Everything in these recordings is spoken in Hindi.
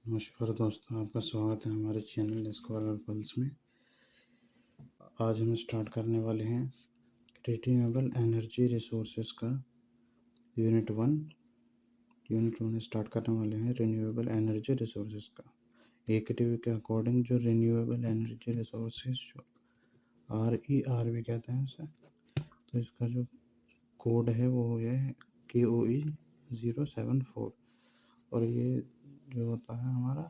नमस्कार दोस्तों, आपका स्वागत है हमारे चैनल स्कॉलर पल्स में। आज हम स्टार्ट करने वाले हैं रिन्यूएबल एनर्जी रिसोर्सेज का यूनिट वन स्टार्ट करने वाले हैं रिन्यूएबल एनर्जी रिसोर्सेज का। एकटिव के अकॉर्डिंग जो रिन्यूएबल एनर्जी रिसोर्सेज जो RER भी कहते हैं उसे, तो इसका जो कोड है वो है KOE 074। और ये जो होता है हमारा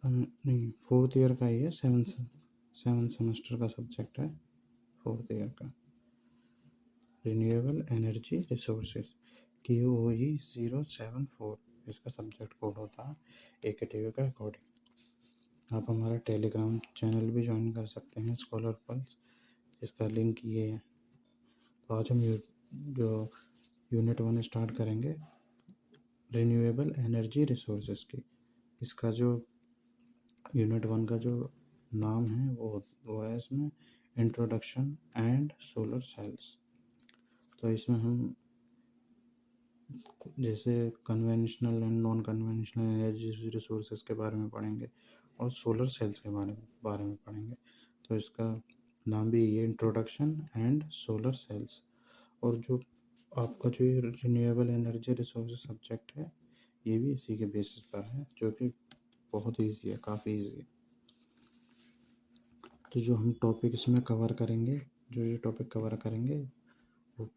नहीं, फोर्थ ईयर का ही है। सेवन सेमेस्टर का सब्जेक्ट है फोर्थ ईयर का। रिन्यूएबल एनर्जी रिसोर्सेज KOE 074 इसका सब्जेक्ट कोड होता है एकटिव के अकॉर्डिंग। आप हमारा टेलीग्राम चैनल भी ज्वाइन कर सकते हैं, स्कॉलर पल्स, इसका लिंक ये है। तो आज हम जो यूनिट 1 स्टार्ट करेंगे रिन्यूएबल एनर्जी रिसोर्सेज की। इसका जो यूनिट 1 का जो नाम है वो है इसमें इंट्रोडक्शन एंड सोलर सेल्स। तो इसमें हम जैसे conventional and non conventional energy resources के बारे में पढ़ेंगे और सोलर सेल्स के बारे में पढ़ेंगे। तो इसका नाम भी ये इंट्रोडक्शन एंड सोलर सेल्स। और जो आपका जो रिन्यूएबल एनर्जी रिसोर्सेज सब्जेक्ट है ये भी इसी के बेसिस पर है, जो कि बहुत ईजी है, काफ़ी ईजी है। तो जो हम टॉपिक इसमें कवर करेंगे, जो टॉपिक कवर करेंगे वो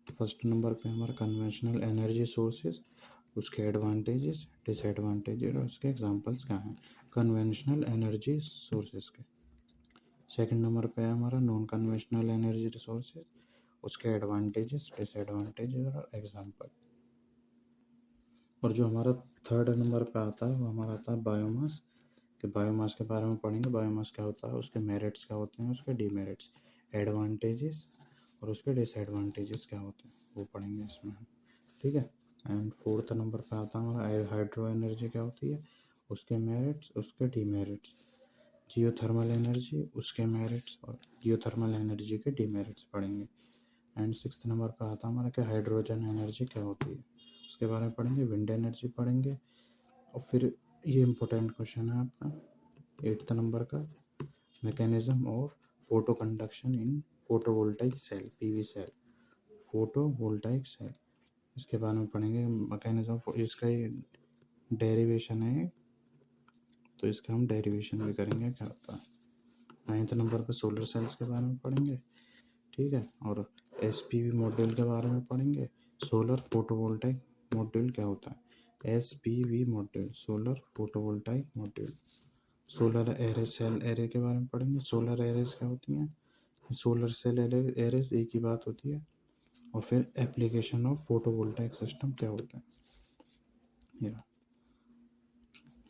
फर्स्ट नंबर पे हमारा कन्वेंशनल एनर्जी सोर्सेज, उसके एडवांटेजेस, डिसएडवांटेजेस और उसके एग्जांपल्स क्या हैं कन्वेंशनल एनर्जी सोर्सेज के। सेकंड नंबर पे है हमारा नॉन कन्वेंशनल एनर्जी रिसोर्सेज, उसके एडवांटेजेस, डिसएडवांटेजेस और एग्जांपल। और जो हमारा थर्ड नंबर पे आता है वो हमारा आता है बायोमास, कि बायोमास के बारे में पढ़ेंगे। बायोमास क्या होता है, उसके मेरिट्स क्या होते हैं, उसके डीमेरिट्स, एडवांटेजेस और उसके डिसएडवांटेजेस क्या होते हैं, वो पढ़ेंगे इसमें हम। ठीक है। एंड फोर्थ नंबर पे आता है हमारा हाइड्रो एनर्जी क्या होती है, उसके मेरिट्स, उसके डीमेरिट्स, जियोथर्मल एनर्जी, उसके मेरिट्स और जियोथर्मल एनर्जी के डीमेरिट्स पढ़ेंगे। एंड सिक्स्थ नंबर पे आता है हमारा कि हाइड्रोजन एनर्जी क्या होती है, उसके बारे में पढ़ेंगे। विंड एनर्जी पढ़ेंगे। और फिर ये इम्पोर्टेंट क्वेश्चन है आपका एट्थ नंबर का, mechanism of photo conduction in photovoltaic cell, PV cell, photovoltaic cell, इसके बारे में पढ़ेंगे। मैकेनिज्म ऑफ, इसका ये डेरिवेशन है, तो इसका हम डेरिवेशन भी करेंगे क्या होता है। नाइन्थ नंबर पे सोलर सेल्स के बारे में पढ़ेंगे। ठीक है। और SPV मॉड्यूल के बारे में पढ़ेंगे। सोलर फोटोवोल्टाइक मॉड्यूल क्या होता है, SPV module, solar photovoltaic module. Solar array, cell array के बारे में पढ़ेंगे। सोलर एरेज क्या होती हैं, सोलर सेल एरेज एक ही बात होती है। और फिर एप्लीकेशन ऑफ फोटोवोल्टाइक सिस्टम क्या होता है,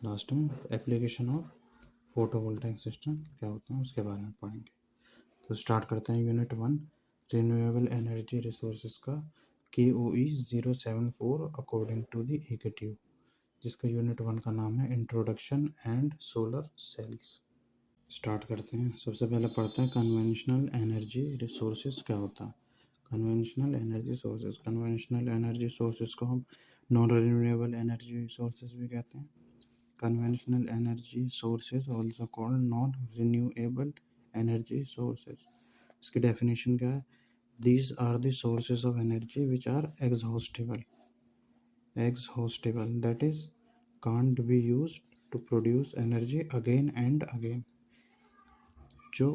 लास्ट में एप्लीकेशन ऑफ फोटोवोल्टाइक सिस्टम क्या होता है उसके बारे में पढ़ेंगे। तो स्टार्ट करते हैं यूनिट 1 रिन्यूएबल एनर्जी रिसोर्सेज का, KOE 074 according to the active, जिसका यूनिट 1 का नाम है introduction and solar cells. Start करते हैं। सबसे पहले पढ़ते हैं कन्वेंशनल एनर्जी रिसोर्सेज क्या होता है। Conventional energy sources, conventional energy sources को हम नॉन रिन्यूएबल एनर्जी रिसोर्सेज भी कहते हैं। Conventional energy sources also called non renewable energy sources. इसकी डेफिनेशन क्या है, these are the sources of energy which are exhaustible, that is can't be used to produce energy again and again। जो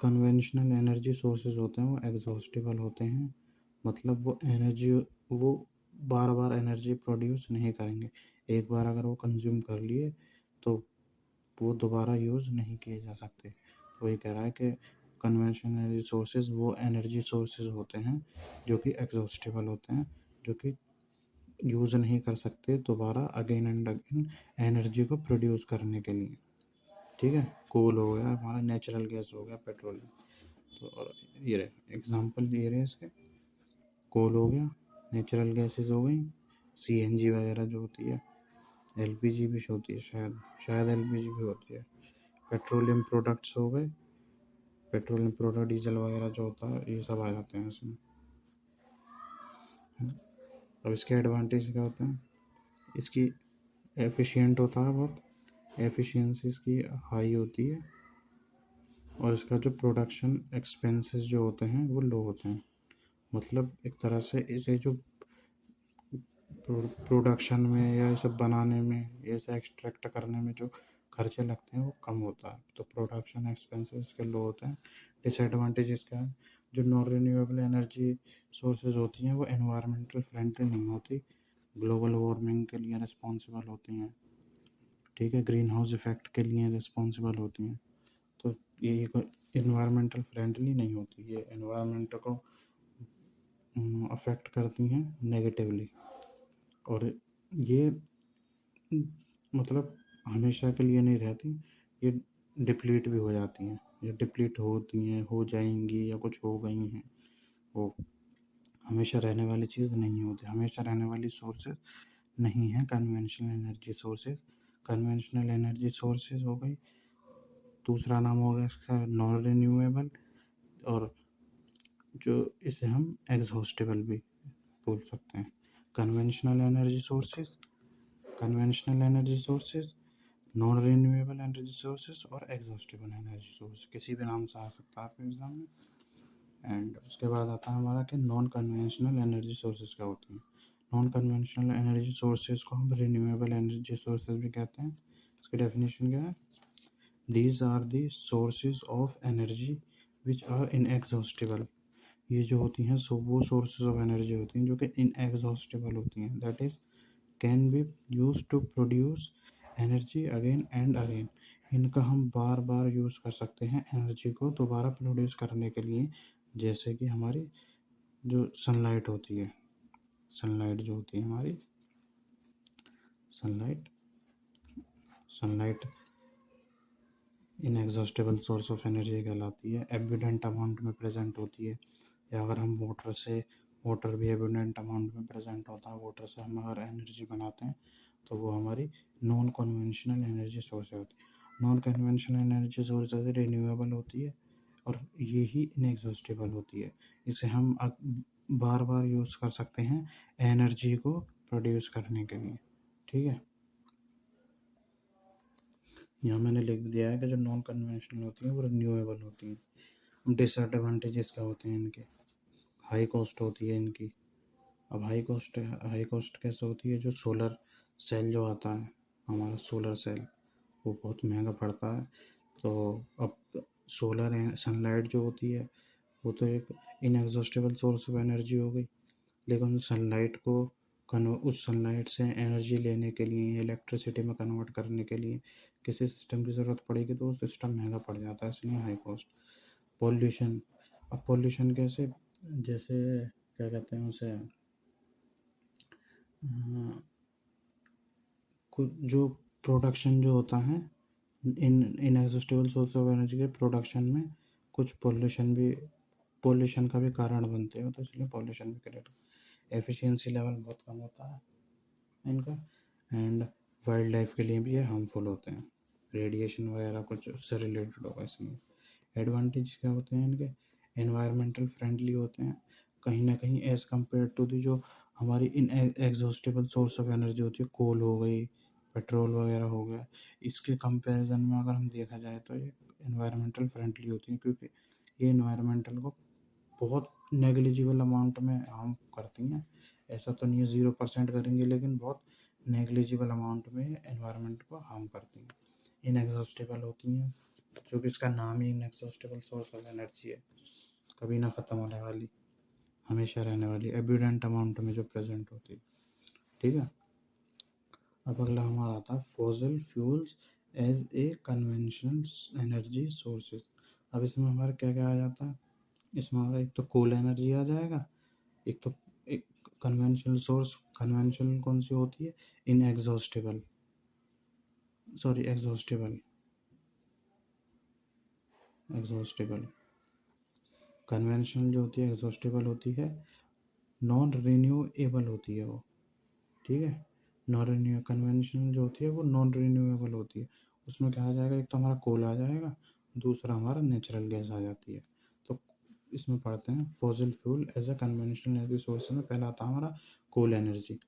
कन्वेंशनल एनर्जी सोर्सेज होते हैं वो एग्जॉस्टिबल होते हैं, मतलब वो बार बार एनर्जी प्रोड्यूस नहीं करेंगे। एक बार अगर वो कंज्यूम कर लिए तो वो दोबारा यूज़ नहीं किए जा सकते। तो ये कह रहा है कि कन्वेंशनल एनर्जी सोर्सेज वो एनर्जी सोर्सेज होते हैं जो कि एग्जॉस्टिबल होते हैं, जो कि यूज़ नहीं कर सकते दोबारा अगेन एंड अगेन एनर्जी को प्रोड्यूस करने के लिए। ठीक है। कोल हो गया हमारा, नेचुरल गैस हो गया, पेट्रोलियम। तो और ये रहे एग्जांपल, ये रहे इसके, कोल हो गया, नेचुरल गैसेस हो गई, CNG वगैरह जो होती है, LPG भी होती है, शायद LPG भी होती है। पेट्रोलियम प्रोडक्ट्स हो गए, पेट्रोलियम प्रोडक्ट, डीजल वगैरह जो होता है ये सब आ जाते हैं इसमें। अब इसके एडवांटेज क्या होते हैं, इसकी एफिशिएंट होता है बहुत, एफिशिएंसी इसकी हाई होती है, और इसका जो प्रोडक्शन एक्सपेंसेस जो होते हैं वो लो होते हैं। मतलब एक तरह से इसे जो प्रोडक्शन में या ये सब बनाने में, ये सब एक्सट्रैक्ट करने में जो खर्चे लगते हैं वो कम होता है, तो प्रोडक्शन एक्सपेंसेस इसके लो होते हैं। डिसएडवांटेज इसका है, जो नॉन रिन्यूएबल एनर्जी सोर्सेज होती हैं वो एनवायरमेंटल फ्रेंडली नहीं होती, ग्लोबल वार्मिंग के लिए रिस्पॉन्सिबल होती हैं, ठीक है, ग्रीन हाउस इफेक्ट के लिए रिस्पॉन्सिबल होती हैं। तो ये इन्वायरमेंटल फ्रेंडली नहीं होती, ये एनवायरमेंट को अफेक्ट करती हैं नेगेटिवली, और ये मतलब हमेशा के लिए नहीं रहती, ये डिप्लीट भी हो जाती हैं, ये डिप्लीट होती हैं, हो जाएंगी या कुछ हो गई हैं, वो हमेशा रहने वाली चीज़ नहीं होती। हमेशा रहने वाली सोर्सेज नहीं है conventional energy sources. Conventional energy sources हो गई, दूसरा नाम हो गया इसका नॉन रिन्यूएबल, और जो इसे हम एग्जॉस्टेबल भी बोल सकते हैं। Conventional energy sources, conventional energy sources, non renewable energy sources और एग्जॉस्टेबल एनर्जी सोर्स, किसी भी नाम से आ सकता है आपके एग्जाम में। एंड उसके बाद आता है हमारा कि नॉन कन्वेंशनल एनर्जी सोर्सेज क्या होती हैं। नॉन कन्वेंशनल एनर्जी सोर्सेज को हम रिन्यूएबल एनर्जी सोर्सेज भी कहते हैं। इसकी डेफिनेशन क्या है? These are the sources of energy which are inexhaustible. ये जो होती हैं सो वो सोर्सेज ऑफ एनर्जी होती हैं जो कि इनएग्जॉस्टेबल होती हैं, that is can be use to produce energy again and again. इनका हम बार बार यूज़ कर सकते हैं एनर्जी को दोबारा प्रोड्यूस करने के लिए, जैसे कि हमारी जो सनलाइट होती है, सनलाइट जो होती है हमारी, sunlight sunlight inexhaustible source of energy कहलाती है, एबिडेंट अमाउंट में प्रेजेंट होती है। या अगर हम वाटर भी एबिडेंट अमाउंट में प्रेजेंट होता है, वाटर से हम अगर एनर्जी बनाते हैं तो वो हमारी नॉन कन्वेंशनल एनर्जी सोर्स होती है। Non conventional energy source renewable होती है और यही इनएग्जॉस्टेबल होती है। इसे हम बार बार यूज़ कर सकते हैं एनर्जी को प्रोड्यूस करने के लिए, ठीक है। यहाँ मैंने लिख दिया है कि जो नॉन कन्वेंशनल होती हैं वो रिन्यूएबल होती हैं। डिसएडवांटेजेस क्या होते हैं इनके? हाई कॉस्ट होती है इनकी। अब हाई कॉस्ट कैसे होती है? जो सोलर सेल जो आता है हमारा, सोलर सेल वो बहुत महंगा पड़ता है। तो अब सोलर सनलाइट जो होती है वो तो एक इनएग्जॉस्टेबल सोर्स ऑफ एनर्जी हो गई, लेकिन सनलाइट को उस सनलाइट से एनर्जी लेने के लिए, इलेक्ट्रिसिटी में कन्वर्ट करने के लिए किसी सिस्टम की ज़रूरत पड़ेगी, तो वो सिस्टम महंगा पड़ जाता है, इसलिए हाई कॉस्ट। पॉल्यूशन, अब पॉल्यूशन कैसे, जैसे क्या कहते हैं उसे, कुछ जो प्रोडक्शन जो होता है इन इनएग्जॉस्टेबल सोर्स ऑफ एनर्जी के प्रोडक्शन में कुछ पॉल्यूशन का भी कारण बनते हैं, तो इसलिए पॉल्यूशन भी क्रिएट, एफिशिएंसी लेवल बहुत कम होता है इनका, एंड वाइल्ड लाइफ के लिए भी ये हार्मफुल होते हैं, रेडिएशन वगैरह कुछ उससे रिलेटेड होगा इसलिए। एडवांटेज क्या होते हैं इनके? एनवायरमेंटल फ्रेंडली होते हैं कहीं ना कहीं एज़ कम्पेयर टू दी जो हमारी इन एग्जॉस्टेबल सोर्स ऑफ एनर्जी होती है, कोल हो गई, पेट्रोल वगैरह हो गया, इसके कंपैरिजन में अगर हम देखा जाए तो ये एनवायरमेंटल फ्रेंडली होती है, क्योंकि ये एनवायरमेंटल को बहुत नेग्लिजिबल अमाउंट में हार्म करती हैं। ऐसा तो नहीं है 0% करेंगे, लेकिन बहुत नेग्लिजिबल अमाउंट में एनवायरनमेंट को हार्म करती हैं। इनएग्जॉस्टेबल होती हैं, जो कि इसका नाम ही इनएग्जॉस्टेबल सोर्स ऑफ एनर्जी है, कभी ना ख़त्म होने वाली, हमेशा रहने वाली, एब्यूडेंट अमाउंट में जो प्रेजेंट होती है, ठीक है। अब अगला हमारा आता है fossil fuels as a conventional energy sources. अब इसमें हमारा क्या क्या आ जाता है? इसमें हमारा एक तो कोल एनर्जी आ जाएगा, एक तो एक कन्वेंशनल सोर्स, कन्वेंशनल कौन सी होती है? Inexhaustible, sorry exhaustible, exhaustible. Conventional जो होती है एग्जॉस्टेबल होती है, नॉन रिन्यूएबल होती है वो, ठीक है। नॉन रिन्यू कन्वेंशनल जो होती है वो नॉन रिन्यूएबल होती है। उसमें क्या आ जाएगा? एक तो हमारा कोल आ जाएगा, दूसरा हमारा नेचुरल गैस आ जाती है। तो इसमें पढ़ते हैं fossil fuel as a conventional energy source में पहला आता है हमारा कोल एनर्जी।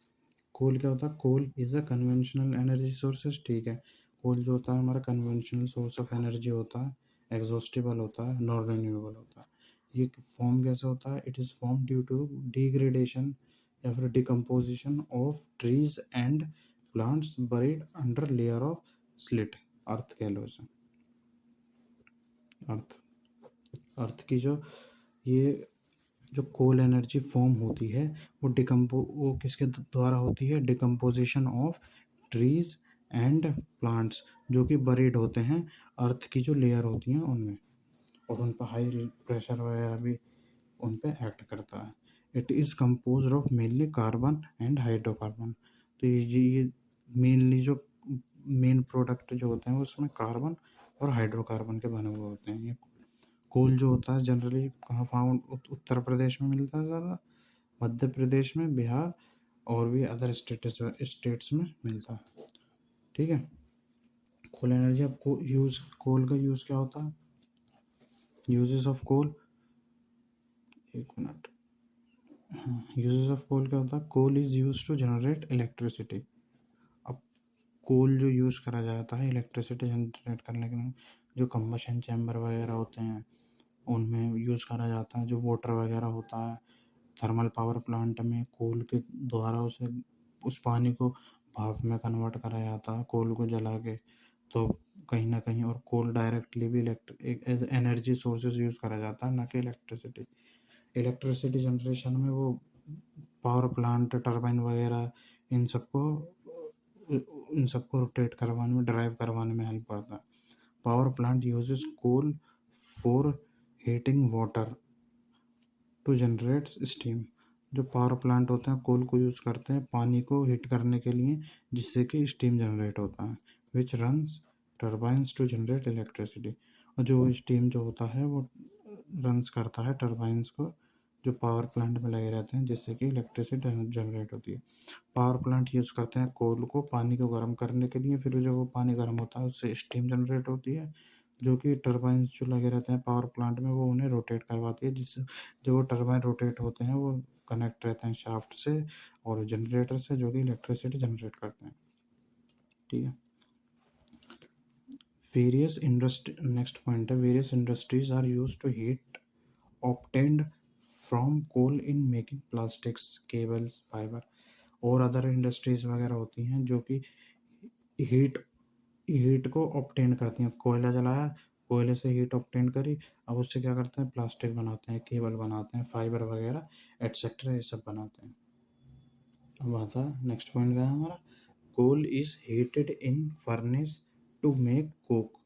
कोल क्या होता है? Coal is a conventional energy sources, ठीक है। कोल जो होता है हमारा कन्वेंशनल सोर्स ऑफ एनर्जी होता है, एग्जॉस्टिबल होता है, नॉन रिन्यूएबल होता है। ये फॉर्म कैसे होता है? It is form due to degradation या फिर decomposition of trees and plants buried under layer of slit, earth कह लो इसे, अर्थ। अर्थ की जो ये जो कोल एनर्जी फॉर्म होती है वो किसके द्वारा होती है? Decomposition of trees and plants, जो कि बरीड होते हैं अर्थ की जो लेयर होती हैं उनमें, और उन पर हाई प्रेशर वगैरह भी उन पे एक्ट करता है। It is compose of mainly carbon and hydrocarbon. तो ये मेनली जो मेन प्रोडक्ट जो होते हैं उसमें कार्बन और हाइड्रोकार्बन के बने हुए होते हैं। ये कोल जो होता है जनरली कहाँ फाउंड? उत्तर प्रदेश में मिलता है ज़्यादा, मध्य प्रदेश में, बिहार और भी अदर स्टेट्स में मिलता है, ठीक है। कोल एनर्जी, आपको कोल का यूज़ क्या होता है? यूजेस ऑफ कोल, एक मिनट, यूजेस ऑफ कोल क्या होता है? Coal is use to generate electricity. अब कोल जो यूज़ करा जाता है इलेक्ट्रिसिटी जनरेट करने के लिए, जो कंबशन चैम्बर वगैरह होते हैं उनमें यूज़ करा जाता है। जो वाटर वगैरह होता है थर्मल पावर प्लांट में, कोल के द्वारा उसे उस पानी को भाप में कन्वर्ट करा जाता है कोल को जला के। तो कहीं ना कहीं, और कोल डायरेक्टली भी एक एज एनर्जी सोर्सेज यूज़ करा जाता है, ना कि इलेक्ट्रिसिटी। इलेक्ट्रिसिटी जनरेशन में वो पावर प्लांट, टरबाइन वगैरह, इन सबको इन सबको रोटेट करवाने में, ड्राइव करवाने में हेल्प करता है। Power plant uses coal for heating water to generate steam. जो पावर प्लांट होते हैं कोल को यूज़ करते हैं पानी को हीट करने के लिए, जिससे कि स्टीम जनरेट होता है, which runs turbines to generate electricity. और जो स्टीम जो होता है वो रन्स करता है टर्बाइंस को, जो पावर प्लांट में लगे रहते हैं, जिससे कि इलेक्ट्रिसिटी जनरेट होती है। पावर प्लांट यूज़ करते हैं कोल को पानी को गर्म करने के लिए, फिर जब वो पानी गर्म होता है उससे स्टीम जनरेट होती है, जो कि टर्बाइंस जो लगे रहते हैं पावर प्लांट में वो उन्हें रोटेट करवाती है, जिससे जो वो टर्बाइन रोटेट होते हैं वो कनेक्ट रहते हैं शाफ्ट से और जनरेटर से, जो कि इलेक्ट्रिसिटी जनरेट करते हैं, ठीक है। वेरियस इंडस्ट्री, नेक्स्ट पॉइंट है, various industries are use to heat obtained from coal in making plastics, cables, fibre. और अदर इंडस्ट्रीज वगैरह होती हैं जो कि हीट हीट को ऑब्टेन करती हैं। कोयला जलाया, कोयले से हीट ऑब्टेन करी, अब उससे क्या करते हैं? प्लास्टिक बनाते हैं, केबल बनाते हैं, फाइबर वगैरह एट्सेट्रा, ये सब बनाते हैं। अब आता है नेक्स्ट पॉइंट क्या है हमारा? Coal is heated in furnace to make coke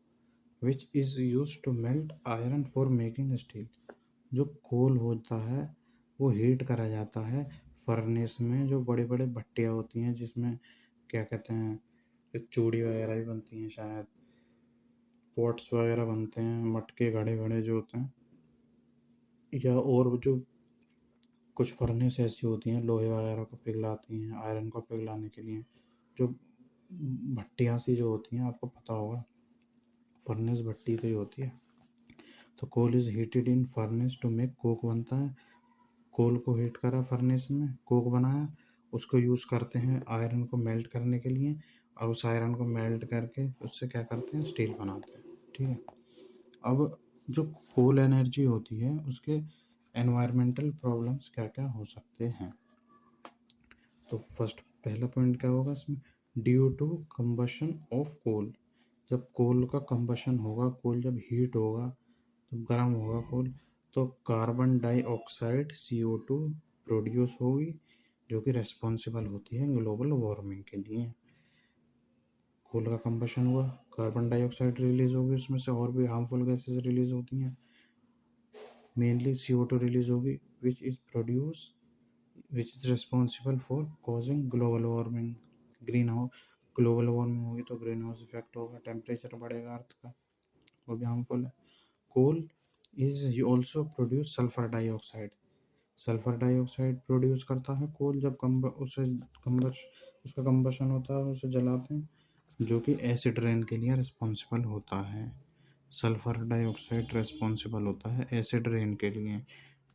which is use to melt iron for making steel. जो कोल होता है वो हीट करा जाता है फर्नेस में, जो बड़े बड़े भट्टियाँ होती हैं जिसमें क्या कहते हैं, चूड़ी वगैरह भी बनती हैं शायद, पॉट्स वगैरह बनते हैं, मटके घड़े घड़े जो होते हैं, या और जो कुछ फर्नेस ऐसी होती हैं लोहे वगैरह को पिघलाती हैं आयरन को पिघलाने के लिए, जो भट्टियाँ सी जो होती हैं, आपको पता होगा फर्नेस भट्टी तो ही होती है। तो coal is heated in furnace to make coke बनता है, कोल को हीट करा फर्नेस में, कोक बनाया, उसको यूज़ करते हैं आयरन को मेल्ट करने के लिए, और उस आयरन को मेल्ट करके उससे क्या करते हैं? स्टील बनाते हैं, ठीक है। अब जो कोल एनर्जी होती है उसके एनवायरमेंटल प्रॉब्लम्स क्या क्या हो सकते हैं? तो फर्स्ट पहला पॉइंट क्या होगा इसमें? Due to combustion of coal. जब कोल का कंबशन होगा, कोल जब हीट होगा, तो गर्म होगा कोल, तो कार्बन डाइऑक्साइड CO2 प्रोड्यूस होगी, जो कि रेस्पॉन्सिबल होती है ग्लोबल वार्मिंग के लिए। कोल का कंबशन हुआ, कार्बन डाइऑक्साइड रिलीज होगी, उसमें से और भी हार्मफुल गैसेस रिलीज होती हैं, मेनली CO2 रिलीज होगी, which is produce which is responsible for causing global warming. Green house global warming होगी तो ग्रीन हाउस इफेक्ट होगा, टेम्परेचर बढ़ेगा अर्थ का, वो भी हार्मफुल है। Coal is also produce sulphur dioxide. Sulphur dioxide produce करता है कोल, जब उसका कंबशन होता है, उसे जलाते हैं, जो कि एसिड रेन के लिए रिस्पॉन्सिबल होता है। सल्फर डाइऑक्साइड रिस्पॉन्सिबल होता है एसिड रेन के लिए,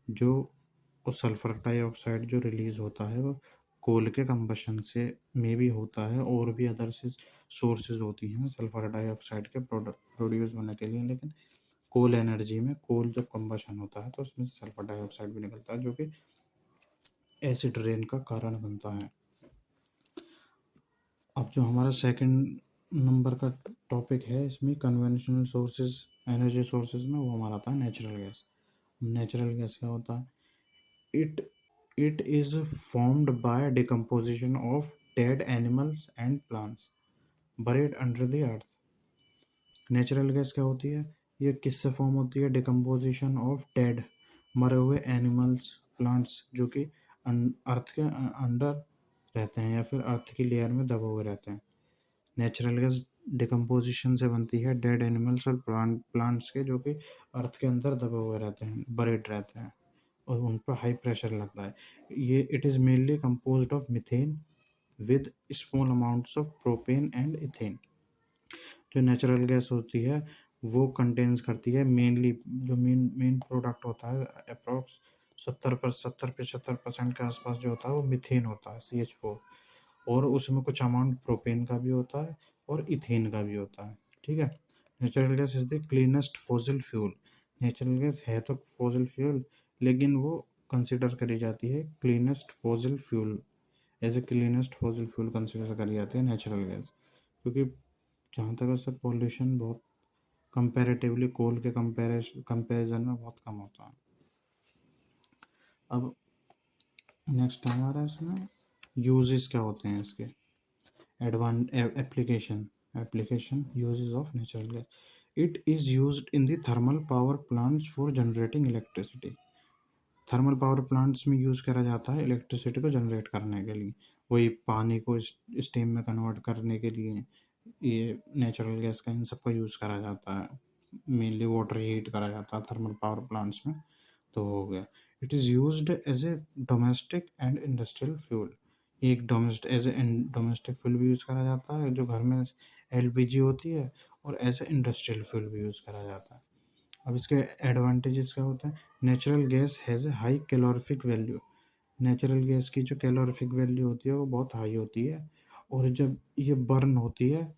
जो और सल्फर डाइऑक्साइड जो रिलीज होता है वो कोल के कंबशन से में भी होता है, और भी अदर से सोर्सेज होती हैं सल्फर डाइऑक्साइड के प्रोड्यूस होने के लिए, लेकिन कोल एनर्जी में कोल जब कंबशन होता है तो उसमें से सल्फर डाइऑक्साइड भी निकलता है, जो कि एसिड रेन का कारण बनता है। अब जो हमारा सेकंड नंबर का टॉपिक है इसमें कन्वेंशनल सोर्सेज, एनर्जी सोर्सेज में, वो हमारा आता है नेचुरल गैस। नेचुरल गैस क्या होता है? It it is formed by decomposition of dead animals and plants buried under the earth. Natural gas क्या होती है? ये किससे फॉर्म होती है? डिकम्पोजिशन ऑफ डेड, मरे हुए एनिमल्स, प्लांट्स, जो कि अर्थ के अंडर रहते हैं या फिर अर्थ की लेयर में दबे हुए रहते हैं। नेचुरल गैस डिकम्पोजिशन से बनती है डेड एनिमल्स और प्लांट्स के, जो कि अर्थ के अंदर दबे हुए रहते हैं, बरीड रहते हैं, और उन पर हाई प्रेशर लगता है। ये it is mainly composed of methane with small amounts of propane and ethane. जो नेचुरल गैस होती है वो कंटेन्स करती है मेनली, जो मेन मेन प्रोडक्ट होता है अप्रॉक्स 70-75% के आसपास जो होता है वो मीथेन होता है, CH4, और उसमें कुछ अमाउंट प्रोपेन का भी होता है और इथेन का भी होता है। ठीक है। Natural gas is the cleanest fossil fuel. Natural gas है तो फॉसिल फ्यूल, लेकिन वो कंसिडर करी जाती है cleanest fossil fuel, as a cleanest fossil fuel consider करी जाती है नेचुरल गैस, क्योंकि जहाँ तक उससे पॉल्यूशन बहुत कंपैरेटिवली कोल के कंपैरिजन में बहुत कम होता है। अब नेक्स्ट हमारा इसमें यूजेस क्या होते हैं इसके, application uses of natural gas. It is used in the thermal power plants for generating electricity. Thermal power plants में यूज़ करा जाता है इलेक्ट्रिसिटी को जनरेट करने के लिए, वही पानी को स्टीम में कन्वर्ट करने के लिए ये नेचुरल गैस का इन सब का यूज़ करा जाता है। मेनली वाटर हीट करा जाता है थर्मल पावर प्लांट्स में। तो हो गया। It is used as a domestic and industrial fuel. एक डोमेस्टिक फ्यूल भी यूज़ करा जाता है जो घर में LPG होती है, और एज ए इंडस्ट्रियल फ्यूल भी यूज़ करा जाता है। अब इसके एडवांटेजेस क्या होते हैं? Natural gas has a high calorific value. Natural gas की जो कैलोरीफिक वैल्यू होती है वो बहुत हाई होती है, और जब ये बर्न होती है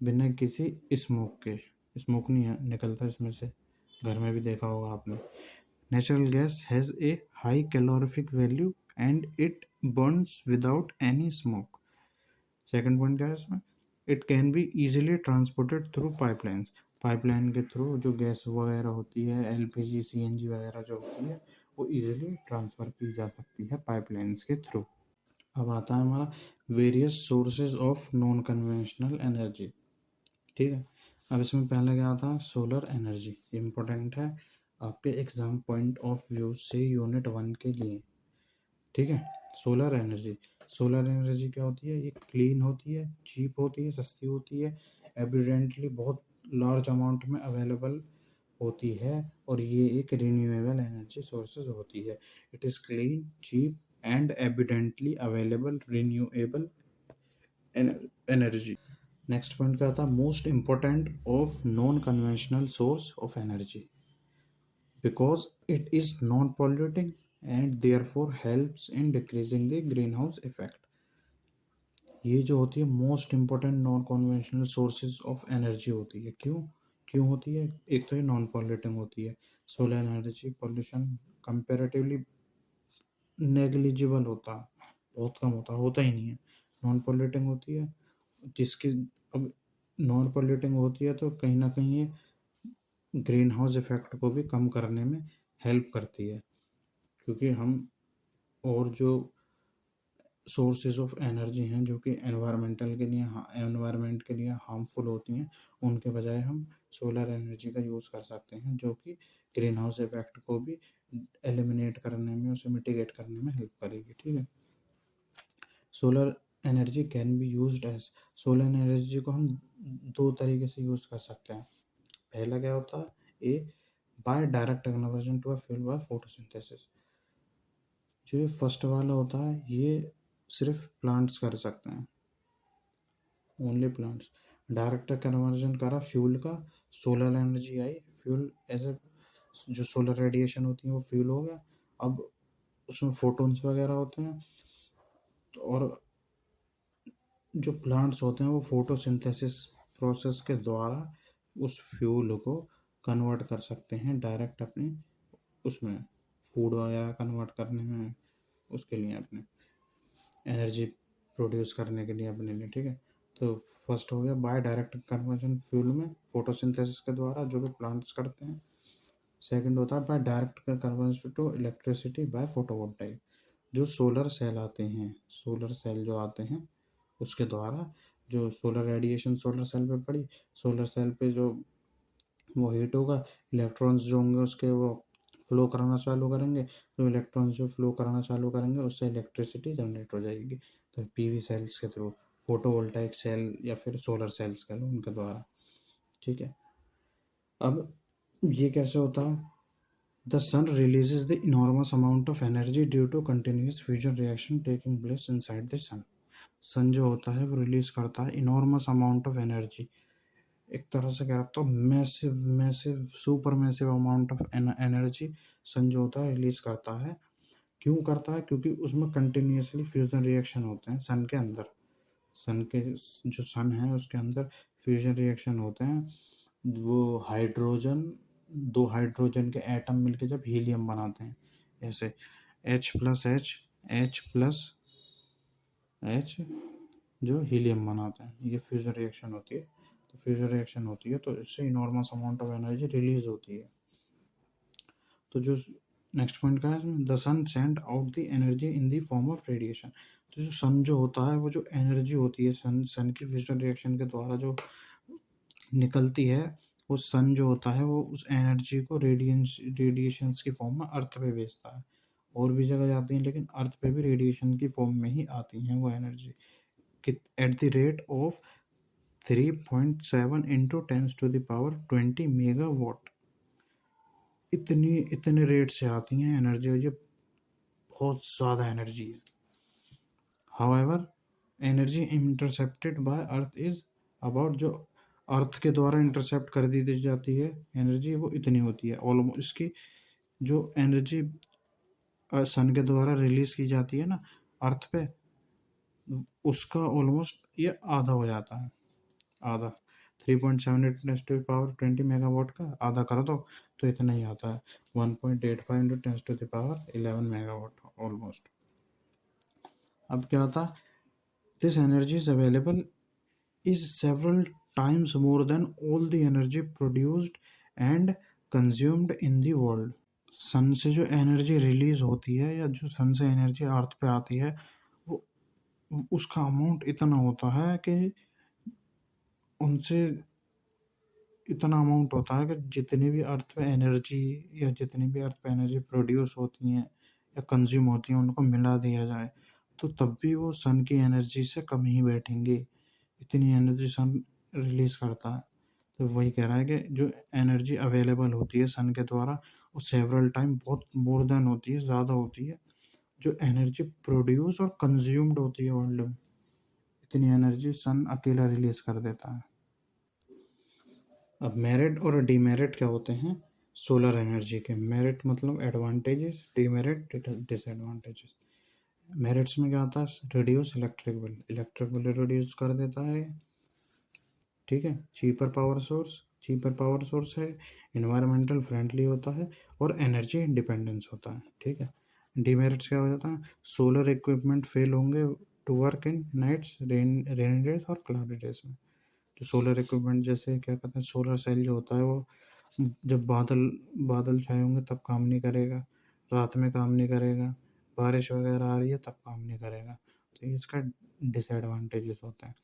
बिना किसी स्मोक के, स्मोक नहीं निकलता इसमें से, घर में भी देखा होगा आपने। Natural gas has a high calorific value and it Burns without any smoke. Second point क्या है इसमें? It can be easily transported through pipelines. Pipeline के थ्रू जो गैस वगैरह होती है, LPG CNG वगैरह जो होती है, वो इजीली ट्रांसफ़र की जा सकती है पाइपलाइंस के थ्रू। अब आता है हमारा various sources of non conventional energy. ठीक है। अब इसमें पहले क्या आता है? Solar energy. इम्पोर्टेंट है आपके एग्जाम पॉइंट ऑफ व्यू से यूनिट 1 के लिए। ठीक है। सोलर एनर्जी, सोलर एनर्जी क्या होती है? ये क्लीन होती है, चीप होती है, सस्ती होती है, एविडेंटली बहुत लार्ज अमाउंट में अवेलेबल होती है, और ये एक रिन्यूएबल एनर्जी सोर्सेज होती है। It is clean, cheap and evidently available renewable energy. Next point क्या था? Most important of non conventional source of energy, because it is non polluting and therefore helps in decreasing the green house effect. ये जो होती है most important non conventional sources of energy होती है। क्यों क्यों होती है? एक तो ये नॉन पॉल्यूटिंग होती है। Solar energy pollution comparatively negligible होता है, बहुत कम होता ही नहीं है। नॉन पॉल्यूटिंग होती है, जिसकी अब नॉन पॉल्यूटिंग होती है तो कहीं ना कहीं ये ग्रीन हाउस इफेक्ट को भी कम करने में हेल्प करती है, क्योंकि हम और जो सोर्सेज ऑफ एनर्जी हैं जो कि एनवायरनमेंट के लिए हार्मफुल होती हैं, उनके बजाय हम सोलर एनर्जी का यूज़ कर सकते हैं, जो कि ग्रीन हाउस इफेक्ट को भी एलिमिनेट करने में, उसे मिटिगेट करने में हेल्प करेगी। ठीक है। Solar energy can be used as, solar energy को हम दो तरीके से यूज़ कर सकते हैं। पहला क्या होता है? A by direct conversion to a fuel by photosynthesis. जो ये फर्स्ट वाला होता है ये सिर्फ प्लांट्स कर सकते हैं, ओनली प्लांट्स। डायरेक्ट कन्वर्जन करा फ्यूल का, सोलर एनर्जी आई, फ्यूल एज ए, जो सोलर रेडिएशन होती है वो फ्यूल हो गया। अब उसमें फोटोन्स वगैरह होते हैं, और जो प्लांट्स होते हैं वो फोटोसिंथेसिस प्रोसेस के द्वारा उस फ्यूल को कन्वर्ट कर सकते हैं डायरेक्ट अपने उसमें फूड वगैरह कन्वर्ट करने में, उसके लिए अपने एनर्जी प्रोड्यूस करने के लिए अपने लिए। ठीक है, तो फर्स्ट हो गया बाय डायरेक्ट कन्वर्जन फ्यूल में फोटोसिंथेसिस के द्वारा जो कि प्लांट्स करते हैं। सेकंड होता है by direct conversion to electricity by photovoltaic, जो सोलर सेल आते हैं, सोलर सेल जो आते हैं उसके द्वारा जो सोलर रेडिएशन सोलर सेल पे पड़ी, सोलर सेल पे जो वो हीट होगा, इलेक्ट्रॉन्स जो होंगे उसके वो फ्लो कराना चालू करेंगे, तो इलेक्ट्रॉन्स जो फ्लो कराना चालू करेंगे उससे इलेक्ट्रिसिटी जनरेट हो जाएगी। तो पीवी सेल्स के थ्रू, फोटोवोल्टाइक सेल या फिर सोलर सेल्स कह लो उनके द्वारा। ठीक है, अब ये कैसे होता है? The sun releases the enormous amount of energy due to continuous fusion reaction taking place inside the sun. Sun जो होता है वो रिलीज करता है इनॉर्मस अमाउंट ऑफ एनर्जी, एक तरह से कह सकता हूँ massive massive super massive amount of energy sun जो होता है रिलीज करता है। क्यों करता है? क्योंकि उसमें कंटिन्यूसली फ्यूजन रिएक्शन होते हैं सन के अंदर। सन के जो सन है उसके अंदर फ्यूजन रिएक्शन होते हैं। वो हाइड्रोजन, दो हाइड्रोजन के एटम मिलके जब हीलियम बनाते हैं, ऐसे H plus H plus H जो हीलियम बनाते हैं, ये फ्यूजन रिएक्शन होती है। तो फ्यूजन रिएक्शन होती है तो इससे enormous amount of energy release होती है। तो जो नेक्स्ट पॉइंट का है इसमें, the sun send out the energy in the form of radiation. तो जो सन जो होता है वो जो एनर्जी होती है सन की फ्यूजन रिएक्शन के द्वारा जो निकलती है, वो सन जो होता है वो उस एनर्जी को रेडिएशंस की फॉर्म में अर्थ पे भेजता है। और भी जगह जाती हैं लेकिन अर्थ पे भी रेडिएशन की फॉर्म में ही आती हैं वो energy, at the rate of 3.7 into 10⁻20 megawatt. इतने रेट से आती हैं एनर्जी, और ये बहुत ज़्यादा एनर्जी है। However energy intercepted bye earth is about, जो अर्थ के द्वारा इंटरसेप्ट कर दी जाती है एनर्जी वो इतनी होती है ऑलमोस्ट। इसकी जो एनर्जी सन के द्वारा रिलीज की जाती है ना अर्थ पे, उसका ऑलमोस्ट ये आधा हो जाता है। आधा 3.7 × 10⁻20 मेगावाट का आधा कर दो तो इतना ही आता है, 1.85 × 10⁻11 मेगावाट ऑलमोस्ट। अब क्या होता है? This energy is available is several times more than all the energy produced and consumed in the world। सन से जो एनर्जी रिलीज होती है या जो सन से एनर्जी अर्थ पे आती है वो उसका अमाउंट इतना होता है कि उनसे इतना अमाउंट होता है कि जितनी भी अर्थ पे एनर्जी या जितनी भी अर्थ पे एनर्जी प्रोड्यूस होती हैं या कंज्यूम होती हैं उनको मिला दिया जाए तो तब भी वो सन की एनर्जी से कम ही बैठेंगी, इतनी एनर्जी सन रिलीज करता है। तो वही कह रहा है कि जो एनर्जी अवेलेबल होती है सन के द्वारा वो सेवरल टाइम बहुत मोर देन होती है, ज़्यादा होती है जो एनर्जी प्रोड्यूस और कंज्यूम्ड होती है वर्ल्ड में। इतनी एनर्जी सन अकेला रिलीज कर देता है। अब मेरिट और डीमेरिट क्या होते हैं सोलर एनर्जी के? मेरिट मतलब एडवांटेजेस, डीमेरिट डिसएडवांटेजेस। मेरिट्स में क्या आता है? Reduce electric bill, electric bill reduce कर देता है। ठीक है, चीपर पावर सोर्स है, इन्वायरमेंटल फ्रेंडली होता है और एनर्जी इंडिपेंडेंस होता है। ठीक है, डीमेरिट्स क्या हो जाता है? सोलर इक्विपमेंट फेल होंगे to work in nights, rainy days और क्लाउडी डेज में। जो सोलर इक्विपमेंट जैसे क्या कहते हैं, सोलर सेल जो होता है वो जब बादल बादल छाए होंगे तब काम नहीं करेगा, रात में काम नहीं करेगा, बारिश वगैरह आ रही है तब काम नहीं करेगा। तो ये इसका डिसएडवांटेजेस होता है।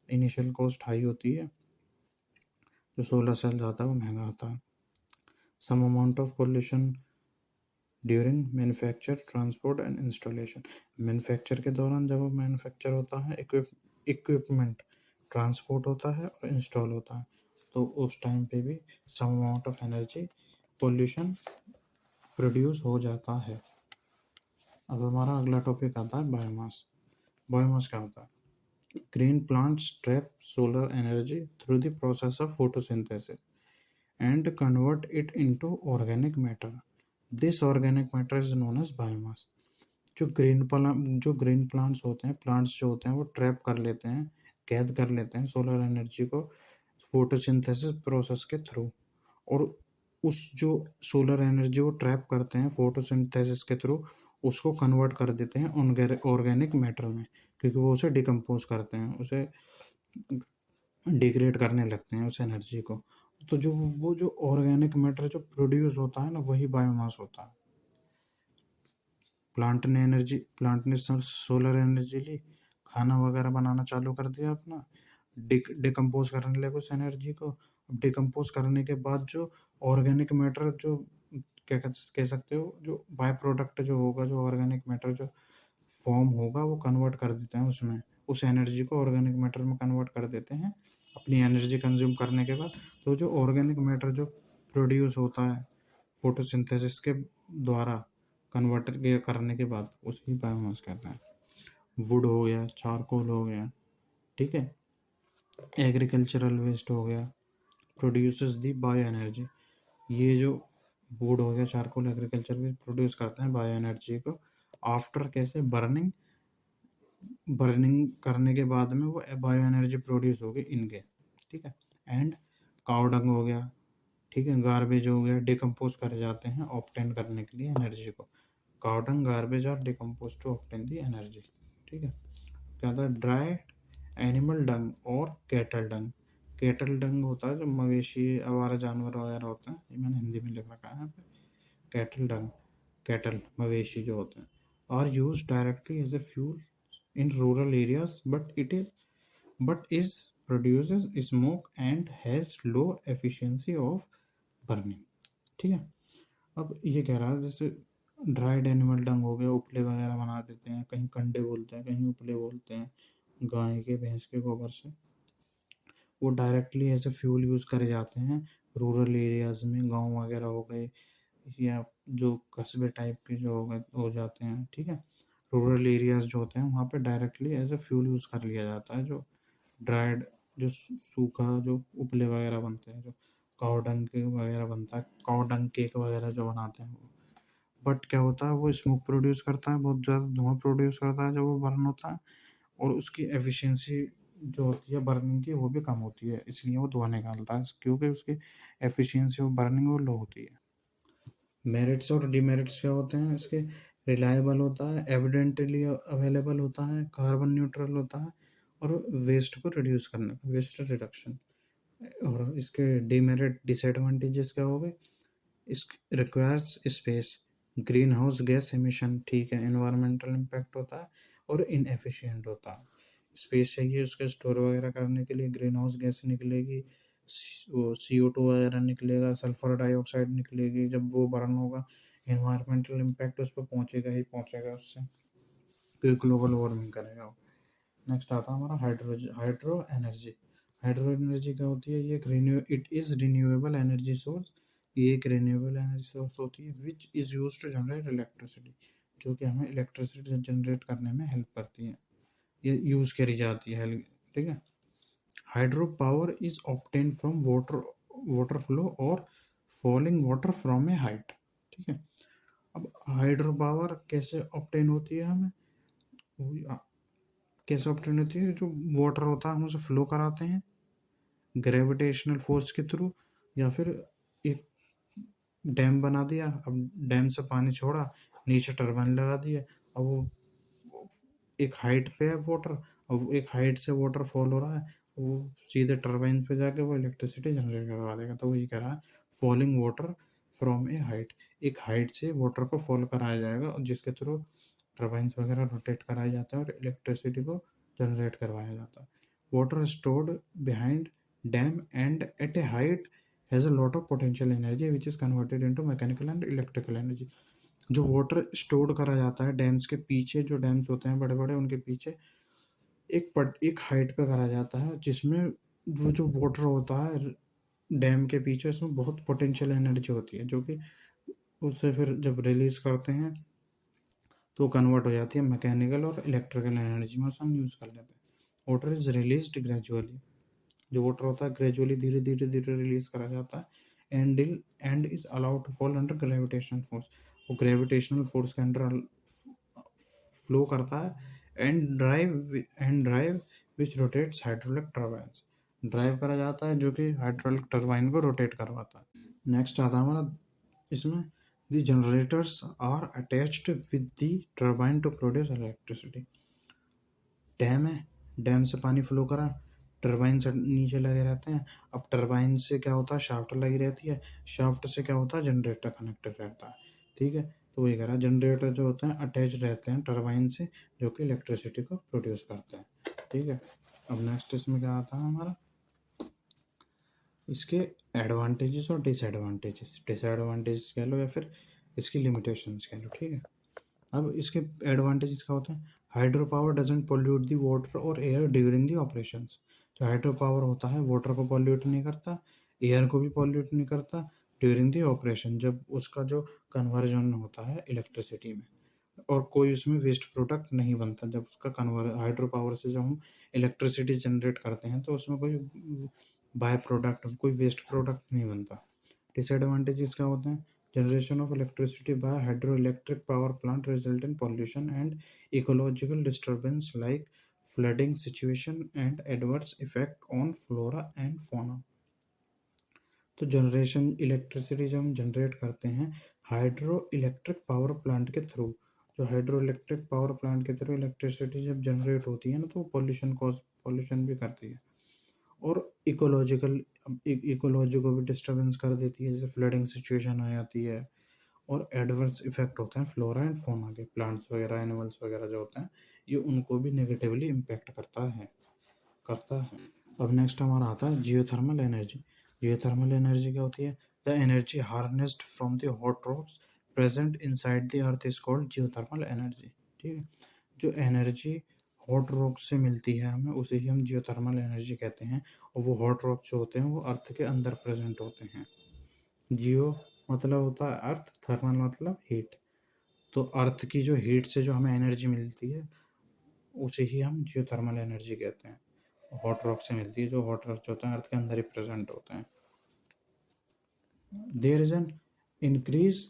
इनिशियल कॉस्ट हाई होती है, जो सोलर सेल आता है वो महंगा आता है। Some amount of pollution during manufacture transport and installation. Manufacture के दौरान जब वो मैन्युफैक्चर होता है इक्विपमेंट ट्रांसपोर्ट होता है और इंस्टॉल होता है तो उस टाइम पे भी some amount of energy pollution produce हो जाता है। अब हमारा अगला टॉपिक आता है बायोमास। बायोमास क्या होता है? Green plants trap solar energy through the process of photosynthesis and convert it into organic matter. This organic matter is known as biomass. जो ग्रीन प्लांट्स होते हैं, प्लांट्स जो होते हैं वो ट्रैप कर लेते हैं, कैद कर लेते हैं सोलर एनर्जी को फोटोसिंथेसिस प्रोसेस के थ्रू। और उस जो सोलर एनर्जी वो ट्रैप करते हैं फोटोसिंथेसिस के थ्रू, उसको कन्वर्ट कर देते हैं ऑर्गेनिक मैटर में, क्योंकि वो उसे डिकम्पोज करते हैं, उसे डिग्रेड करने लगते हैं उस एनर्जी को। तो जो वो जो ऑर्गेनिक मैटर जो प्रोड्यूस होता है ना, वही बायोमास होता है। प्लांट ने सोलर एनर्जी ली, खाना वगैरह बनाना चालू कर दिया अपना, डिकम्पोज करने लगे उस एनर्जी को। अब डिकम्पोज करने के बाद जो ऑर्गेनिक मैटर जो कह सकते हो, जो बाय प्रोडक्ट जो होगा, जो ऑर्गेनिक मैटर जो फॉर्म होगा, वो कन्वर्ट कर देते हैं उसमें, उस एनर्जी को ऑर्गेनिक मैटर में कन्वर्ट कर देते हैं अपनी एनर्जी कंज्यूम करने के बाद। तो जो ऑर्गेनिक मैटर जो प्रोड्यूस होता है फोटोसिंथेसिस के द्वारा कन्वर्टर के करने के बाद, उसी बायोमास कहते हैं। वुड हो गया, चारकोल हो गया, ठीक है, एग्रीकल्चरल वेस्ट हो गया, प्रोड्यूसेस दी बायो एनर्जी। ये जो वुड हो गया, चारकोल, एग्रीकल्चर वेस्ट प्रोड्यूस करते हैं बायो एनर्जी को। आफ्टर कैसे बर्निंग करने के बाद में वो बायो एनर्जी प्रोड्यूस होगी इनके, ठीक है। एंड काव डंग हो गया, ठीक है, गार्बेज हो गया, डिकम्पोज करे जाते हैं ऑब्टेन करने के लिए एनर्जी को। काव डंग, गार्बेज और decompose to obtain the energy, ठीक है। क्या था, ड्राई एनिमल डंग और कैटल डंग। कैटल डंग होता है जो मवेशी आवारा जानवर वगैरह होते हैं, ये मैंने हिंदी में लिख रखा है यहाँ पे। कैटल डंग, कैटल मवेशी जो होते हैं, are use directly as a fuel in rural areas, but is produces smoke and has low efficiency of burning, ठीक है। अब ये कह रहा है जैसे ड्राइड एनिमल डंग हो गया, उपले वगैरह बना देते हैं, कहीं कंडे बोलते हैं, कहीं उपले बोलते हैं, गाय के भैंस के गोबर से वो directly as a fuel use करे जाते हैं रूरल एरियाज़ में, गांव वगैरह हो गए या जो कस्बे टाइप के जो हो गए हो जाते हैं, ठीक है। रूरल एरियाज जो होते हैं वहाँ पे directly as a fuel use कर लिया जाता है जो ड्राइड, जो सूखा जो उपले वगैरह बनते हैं, जो काव डंग के वगैरह बनता है, काव डंग केक वगैरह जो बनाते हैं वो। बट क्या होता है, वो स्मोक प्रोड्यूस करता है, बहुत ज़्यादा धुआं प्रोड्यूस करता है जब वो बर्न होता है, और उसकी एफिशिएंसी जो होती है बर्निंग की वो भी कम होती है, इसलिए वो धुआं निकालता है, क्योंकि उसकी एफिशिएंसी ऑफ बर्निंग वो लो होती है। मेरिट्स और डिमेरिट्स क्या होते हैं इसके, रिलायबल होता है, एविडेंटली अवेलेबल होता है, कार्बन न्यूट्रल होता है, और वेस्ट को रिड्यूस करने का, वेस्ट रिडक्शन। और इसके डिमेरिट डिसएडवांटेजेस क्या हो गए, इस requires space, green house gas emission, ठीक है, एनवायरमेंटल इम्पैक्ट होता है और इनएफिशिएंट होता है। स्पेस चाहिए उसके स्टोर वगैरह करने के लिए, ग्रीन हाउस गैस निकलेगी, वो CO2 वगैरह निकलेगा, सल्फर डाइऑक्साइड निकलेगी, जब वो बर्न होगा एनवायरमेंटल इम्पैक्ट उस पर पहुँचेगा ही पहुँचेगा उससे, क्योंकि ग्लोबल वार्मिंग करेगा वो। नेक्स्ट आता है हमारा हाइड्रो एनर्जी। हाइड्रो एनर्जी क्या होती है, ये it is renewable energy source, ये एक रिन्यूएबल एनर्जी सोर्स होती है which is use to generate electricity, जो कि हमें इलेक्ट्रिसिटी जनरेट करने में हेल्प करती है, ये यूज़ करी जाती है, ठीक है। Hydro power is obtain from water flow और falling water from a height, ठीक है। अब हाइड्रो पावर कैसे ऑब्टेन होती है हमें, कैसे ऑब्टेन होती है, जो वाटर होता है हम उसे फ्लो कराते हैं ग्रेविटेशनल फोर्स के थ्रू, या फिर एक डैम बना दिया, अब डैम से पानी छोड़ा, नीचे टरबाइन लगा दिया, अब वो एक हाइट पे है वाटर, अब एक हाइट से वाटर फॉल हो रहा है, वो सीधे टरबाइन पे जाके वो इलेक्ट्रिसिटी जनरेट करवा देगा। तो वही कह रहा है, falling water from a height, एक हाइट से वाटर को फॉल कराया जाएगा और जिसके थ्रू टरबाइंस वगैरह रोटेट कराए जाते हैं और इलेक्ट्रिसिटी को जनरेट करवाया जाता है। Water stored behind dam and at a height has a lot of potential energy which is converted into mechanical and electrical energy. जो वाटर स्टोर करा जाता है डैम्स के पीछे, जो डैम्स होते हैं बड़े बड़े, उनके पीछे एक हाइट पे करा जाता है, जिसमें वो जो वाटर होता है डैम के पीछे, उसमें बहुत पोटेंशियल एनर्जी होती है, जो कि उससे फिर जब रिलीज करते हैं तो कन्वर्ट हो जाती है मैकेनिकल और इलेक्ट्रिकल एनर्जी में, उसे हम यूज़ कर लेते हैं। वाटर इज रिलीज ग्रेजुअली, जो वाटर होता है ग्रेजुअली धीरे धीरे धीरे रिलीज करा जाता है, and is allowed to fall under gravitational force, वो ग्रेविटेशनल फोर्स के अंडर फ्लो करता है and drive which rotates hydraulic turbines, drive करा जाता है जो कि हाइड्रोलिक टर्बाइन को रोटेट करवाता है। नेक्स्ट आता है हमारा इसमें the generators are attached with the turbine to produce electricity. Dam है, डैम से पानी फ्लो करा, टरबाइन से नीचे लगे रहते हैं। अब टरबाइन से क्या होता है, शाफ्ट लगी रहती है, शाफ्ट से क्या होता है, जनरेटर कनेक्टेड रहता है। ठीक है, तो वही करा, जनरेटर जो होते हैं अटैच रहते हैं टरबाइन से, जो कि इलेक्ट्रिसिटी को प्रोड्यूस करते हैं। ठीक है, अब नेक्स्ट इसमें क्या आता है हमारा, इसके एडवांटेजेस और डिसएडवांटेजेस कह लो या फिर इसकी लिमिटेशंस कह लो। ठीक है, अब इसके एडवांटेजेस क्या होते हैं, hydro power doesn't pollute the water और एयर ड्यूरिंग दी ऑपरेशंस। जो हाइड्रो पावर होता है वाटर को पॉल्यूट नहीं करता, एयर को भी पॉल्यूट नहीं करता ड्यूरिंग दी ऑपरेशन, जब उसका जो कन्वर्जन होता है इलेक्ट्रिसिटी में, और कोई उसमें वेस्ट प्रोडक्ट नहीं बनता। जब उसका हाइड्रो पावर से जब हम इलेक्ट्रिसिटी जनरेट करते हैं तो उसमें कोई बाय प्रोडक्ट, कोई वेस्ट प्रोडक्ट नहीं बनता। डिसएडवांटेजेस क्या होते हैं, generation of electricity by hydroelectric power plant result in pollution and ecological disturbance like flooding situation and adverse effect on flora and fauna। तो जनरेशन इलेक्ट्रिसिटी जब हम जनरेट करते हैं हाइड्रो इलेक्ट्रिक पावर प्लांट के थ्रू, जो हाइड्रो इलेक्ट्रिक पावर प्लांट के थ्रू इलेक्ट्रिसिटी जब जनरेट होती है ना, तो पॉल्यूशन भी करती है, और इकोलॉजी को भी डिस्टर्बेंस कर देती है, जैसे फ्लडिंग सिचुएशन आ जाती है, और एडवर्स इफेक्ट होते हैं फ्लोरा एंड फौना के, प्लांट्स वगैरह एनिमल्स वगैरह जो होते हैं ये उनको भी नेगेटिवली इम्पेक्ट करता है। अब नेक्स्ट हमारा आता है जियोथर्मल एनर्जी। जियोथर्मल एनर्जी क्या होती है, the energy harnessed from the hot rocks present inside the earth is called geothermal energy. ठीक है, जो एनर्जी हॉट रॉक से मिलती है हमें उसे ही हम जियोथर्मल एनर्जी कहते हैं, और वो हॉट रॉक जो होते हैं वो अर्थ के अंदर प्रेजेंट होते हैं। जियो मतलब होता है अर्थ, थर्मल मतलब हीट, तो अर्थ की जो हीट से जो हमें एनर्जी मिलती है उसे ही हम जियोथर्मल एनर्जी कहते हैं। हॉट रॉक से मिलती है, जो हॉट रॉक होते हैं अर्थ के अंदर ही प्रेजेंट होते हैं। There is an increase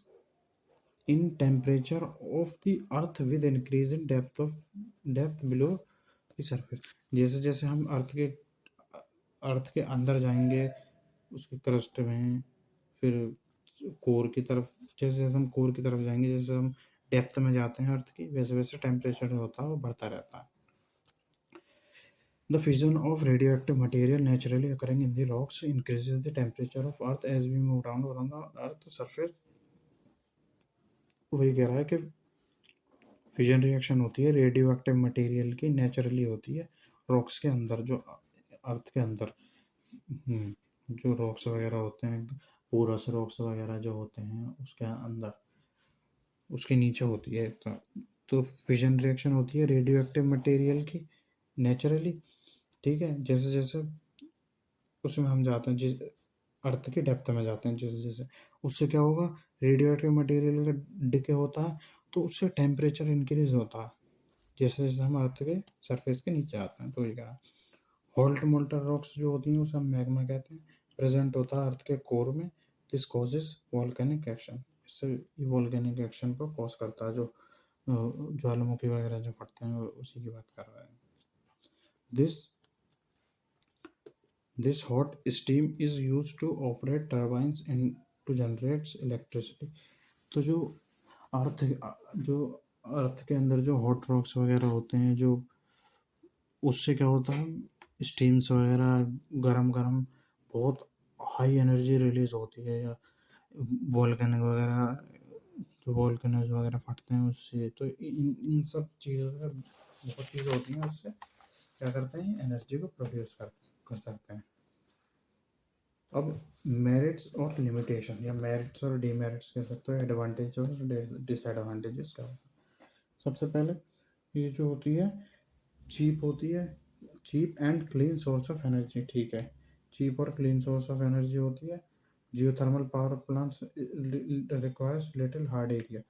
in temperature of the earth with increase in depth below the surface. जैसे जैसे हम अर्थ के अंदर जाएंगे उसके क्रस्ट में, फिर कोर की तरफ, जैसे जैसे हम कोर की तरफ जाएंगे, जैसे हम डेप्थ में जाते हैं अर्थ की, वैसे वैसे टेम्परेचर होता है वो बढ़ता रहता है। The fission of radioactive material naturally occurring in the rocks increases the temperature of earth as we move around the earth surface। वही कह रहा है कि फिजन रिएक्शन होती है रेडियो एक्टिव मटेरियल की, नेचुरली होती है रॉक्स के अंदर, जो अर्थ के अंदर जो रॉक्स वगैरह होते हैं, पोरस रॉक्स वगैरह जो होते हैं उसके अंदर, उसके नीचे होती है। तो फिजन रिएक्शन होती है रेडियो एक्टिव मटेरियल की नेचुरली। ठीक है, जैसे जैसे उसमें हम जाते हैं, जिस अर्थ की डेप्थ में जाते हैं, जैसे जैसे उससे क्या होगा, रेडियो एक्टिव मटेरियल का डिके होता है तो उससे टेम्परेचर इंक्रीज होता है, जैसे जैसे हम अर्थ के सरफेस के नीचे आते हैं। तो ये क्या, हॉल्ट मोल्टन रॉक्स जो होती हैं उसे हम मैग्मा कहते हैं, प्रेजेंट होता है अर्थ के कोर में। दिस कॉजेज वॉल्केनिक एक्शन, इससे ये वॉल्केनिक एक्शन को कॉज करता है, जो ज्वालामुखी वगैरह जो फटते हैं उसी की बात कर रहे हैं। This hot steam is use to operate turbines and to generate electricity. तो अर्थ जो अर्थ के अंदर जो हॉट रॉक्स वगैरह होते हैं, जो उससे क्या होता है, स्टीम्स वगैरह गरम गरम बहुत हाई एनर्जी रिलीज होती है, या वोल्केनिक वगैरह जो वोल्केनोज वगैरह फटते हैं उससे, तो इन सब चीज़ों का बहुत चीज़ें होती हैं, उससे क्या करते हैं, एनर्जी को प्रोड्यूस कर सकते हैं। अब मेरिट्स और लिमिटेशन, या मेरिट्स और डीमेरिट्स कह सकते हो, एडवांटेज और डिसएडवांटेजेस क्या होता है। सबसे पहले ये जो होती है चीप होती है, cheap and clean source of energy. ठीक है, चीप और क्लीन सोर्स ऑफ एनर्जी होती है। Geothermal power plants requires little hard area.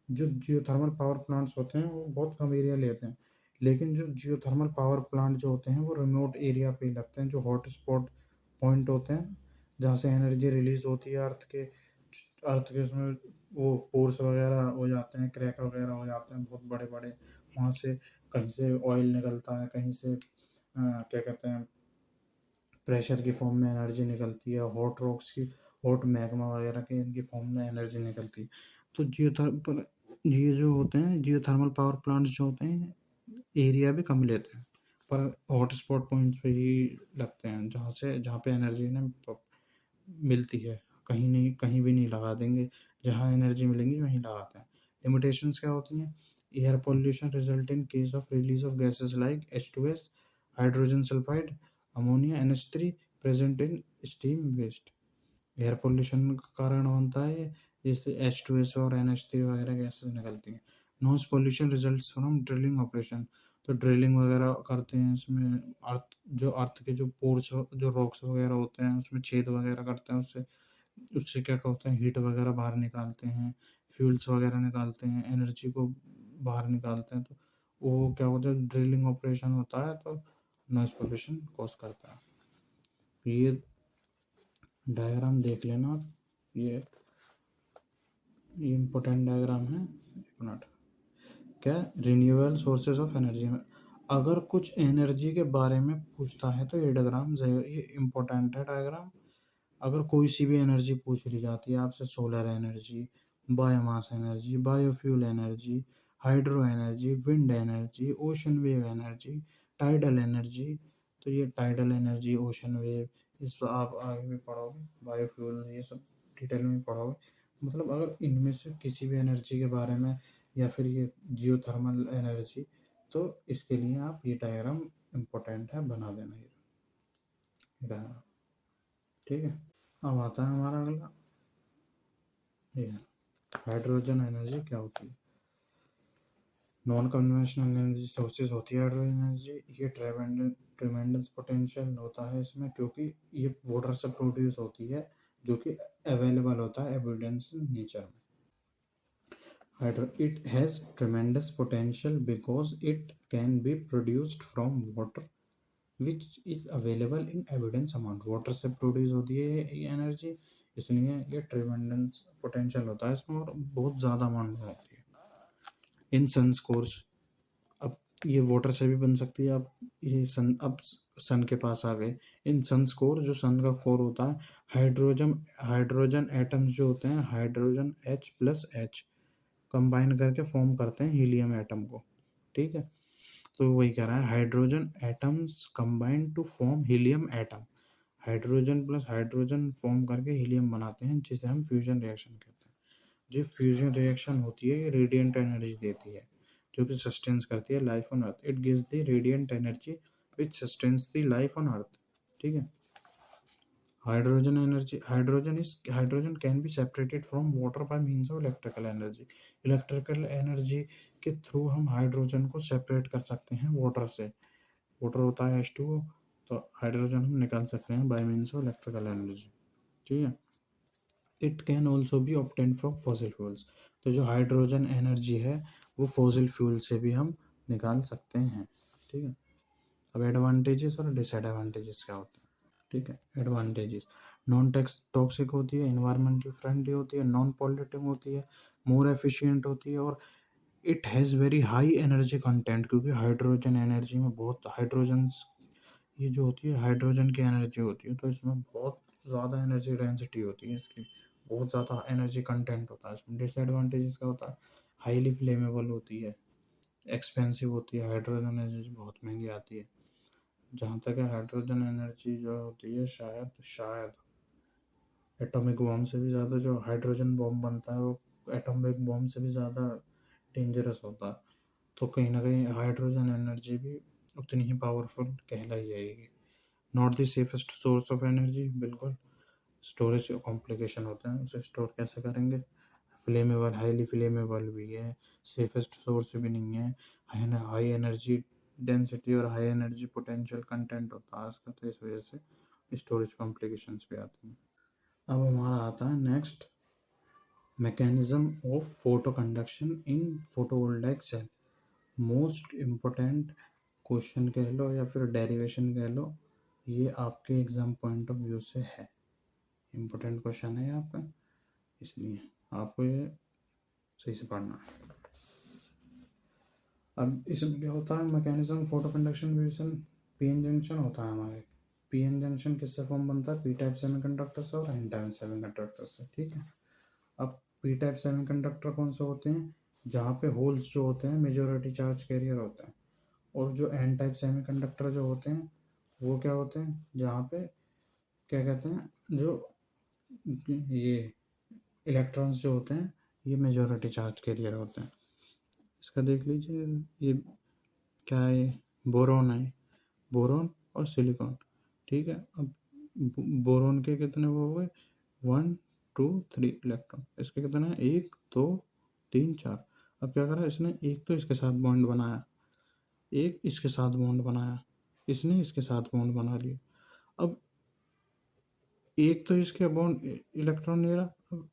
जो जियोथर्मल पावर प्लांट्स होते हैं वो बहुत कम एरिया लेते हैं, लेकिन जो जियोथर्मल पावर प्लांट जो होते हैं वो रिमोट एरिया पे ही लगते हैं, जो हॉट स्पॉट पॉइंट होते हैं जहाँ से एनर्जी रिलीज होती है अर्थ के अर्थ के उसमें वो पोर्स वगैरह हो जाते हैं, क्रैक वगैरह हो जाते हैं बहुत बड़े बड़े, वहाँ से कहीं से ऑयल निकलता है, कहीं से क्या कहते हैं प्रेशर की फॉर्म में एनर्जी निकलती है, हॉट रॉक्स की, हॉट मैग्मा वगैरह के इनकी फॉर्म में एनर्जी निकलती है। तो ये जो होते हैं जियोथर्मल पावर प्लांट्स जो होते हैं एरिया भी कम लेते हैं, पर हॉटस्पॉट पॉइंट्स पे ही लगते हैं, जहाँ पे एनर्जी ना मिलती है, कहीं नहीं, कहीं भी नहीं लगा देंगे, जहाँ एनर्जी मिलेंगी वहीं लगाते हैं। लिमिटेशंस क्या होती हैं? Air pollution result in case of release of gases like H2S, hydrogen sulphide, ammonia, NH3 present in steam waste. Air pollution का कारण बनता है जिससे H2S और NH3 वगैरह गैसेस निकलती हैं। Noise pollution results from drilling operation, तो ड्रिलिंग वगैरह करते हैं इसमें अर्थ के जो पोर्स जो रॉक्स वगैरह होते हैं उसमें छेद वगैरह करते हैं, उससे उससे क्या होता है हीट वगैरह बाहर निकालते हैं, फ्यूल्स वगैरह निकालते हैं, एनर्जी को बाहर निकालते हैं, तो वो क्या होता है ड्रिलिंग ऑपरेशन होता है तो नॉइस पोल्यूशन कॉज करता है। ये डायग्राम देख लेना आप, ये इम्पोर्टेंट डायग्राम है। एक मिनट, क्या रिन्यूएबल सोर्सेज ऑफ एनर्जी में अगर कुछ एनर्जी के बारे में पूछता है तो ये डायग्राम ये इम्पोर्टेंट है डायग्राम। अगर कोई सी भी एनर्जी पूछ ली जाती है आपसे, solar energy, biomass energy, biofuel energy, hydro energy, wind energy, ocean wave energy, tidal energy, तो ये टाइडल एनर्जी, ओशन वेव, इस पर आप आगे भी पढ़ोगे, बायोफ्यूल, ये सब डिटेल में पढ़ोगे। मतलब अगर इनमें से किसी भी एनर्जी के बारे में या फिर ये जियोथर्मल एनर्जी, तो इसके लिए आप ये डायग्राम इम्पोर्टेंट है, बना देना ये डायग्राम। ठीक है, अब आता है हमारा अगला, ये हाइड्रोजन एनर्जी क्या होती है। नॉन कन्वेंशनल एनर्जी सोर्सेज होती है हाइड्रोजन एनर्जी, ये ट्रेमेंडस पोटेंशियल होता है इसमें, क्योंकि ये वाटर से प्रोड्यूस होती है जो कि अवेलेबल होता है एविडेंस नेचर में। It has tremendous potential because it can be produced from water which is available in abundance amount। Water से प्रोड्यूस होती है ये एनर्जी, इसलिए ये ट्रेमेंडस पोटेंशियल होता है इसमें और बहुत ज़्यादा अमाउंट में होती है। इन सन्स कोर्स, अब ये वाटर से भी बन सकती है। अब सन के पास आ गए। इन सन्स कोर, जो सन का कोर होता है, हाइड्रोजन हाइड्रोजन एटम्स जो होते हैं, हाइड्रोजन H+H कंबाइन करके फॉर्म करते हैं हीलियम एटम को। ठीक है, तो वही कह रहा है hydrogen atoms combine to form helium atom. Hydrogen plus hydrogen form करके हीलियम बनाते हैं, जिसे हम फ्यूजन रिएक्शन कहते हैं। जो फ्यूजन रिएक्शन होती है ये रेडिएंट एनर्जी देती है, जो कि सस्टेन्स करती है life on earth. It gives the radiant energy which sustains the life on earth. ठीक है, hydrogen can be separated from water bye means of electrical energy. Electrical energy के थ्रू हम हाइड्रोजन को सेपरेट कर सकते हैं वाटर से। वाटर होता है H2O, तो हाइड्रोजन हम निकाल सकते हैं bye means of electrical energy. ठीक है, it can also be obtain from fossil fuels, तो जो हाइड्रोजन एनर्जी है वो फॉसिल फ्यूल से भी हम निकाल सकते हैं। ठीक है, अब एडवांटेजेस और डिसएडवांटेजेस क्या होते हैं। ठीक है, एडवांटेजेस, नॉन टॉक्सिक होती है, इन्वायरमेंटल फ्रेंडली होती है, नॉन पॉल्यूटिंग होती है, मोर एफिशिएंट होती है, और it has very high energy content, क्योंकि हाइड्रोजन एनर्जी में बहुत हाइड्रोजन, ये जो होती है हाइड्रोजन की एनर्जी होती है, तो इसमें बहुत ज़्यादा एनर्जी डेंसिटी होती है, इसकी बहुत ज़्यादा एनर्जी कंटेंट होता है इसमें। डिसएडवांटेजेस क्या होता है, हाईली फ्लेमेबल होती है, एक्सपेंसिव होती है, हाइड्रोजन एनर्जी बहुत महंगी आती है। जहाँ तक है हाइड्रोजन एनर्जी जो होती है, शायद शायद एटॉमिक बॉम्ब से भी ज़्यादा, जो हाइड्रोजन बॉम्ब बनता है वो एटॉमिक बॉम्ब से भी ज़्यादा डेंजरस होता है, तो कहीं ना कहीं हाइड्रोजन एनर्जी भी उतनी ही पावरफुल कहलाई जाएगी। Not the safest source of energy, बिल्कुल स्टोरेज कॉम्प्लिकेशन होते हैं, उसे स्टोर कैसे करेंगे। फ्लेमेबल, हाईली फ्लेमेबल भी है, सेफेस्ट सोर्स भी नहीं है, हाई एनर्जी डेंसिटी और हाई एनर्जी पोटेंशियल कंटेंट होता है इसका, तो इस वजह से स्टोरेज कॉम्प्लिकेशंस भी आती हैं। अब हमारा आता है next, mechanism of photo conduction in photovoltaic cell. Most important question कह लो या फिर डेरिवेशन कह लो, ये आपके एग्जाम पॉइंट ऑफ व्यू से है, इम्पोर्टेंट क्वेश्चन है आपका। इसलिए आपको ये सही से पढ़ना है। अब इसमें क्या होता है, mechanism photo conduction division, PN junction होता है हमारे। पीएन जंक्शन किससे फॉर्म बनता है, पी टाइप सेमीकंडक्टर से और एन टाइप सेमीकंडक्टर से, ठीक है। अब पी टाइप सेमीकंडक्टर कौन से होते हैं, जहाँ पे होल्स जो होते हैं मेजॉरिटी चार्ज कैरियर होते हैं। और जो एन टाइप सेमीकंडक्टर जो होते हैं वो क्या होते हैं, जहाँ पे क्या कहते हैं, जो ये इलेक्ट्रॉन्स जो होते हैं ये मेजॉरिटी चार्ज कैरियर होते हैं। इसका देख लीजिए, ये क्या है, बोरोन है, बोरोन और सिलिकॉन, ठीक है। अब बोरोन के कितने वो हो गए, 1 2 3 इलेक्ट्रॉन, इसके कितने हैं, 1 2 3 4। अब क्या करा इसने, एक तो इसके साथ बॉन्ड बनाया, एक इसके साथ बॉन्ड बनाया, इसने इसके साथ बॉन्ड बना लिया। अब एक तो इसके बॉन्ड इलेक्ट्रॉन ले रहा, अब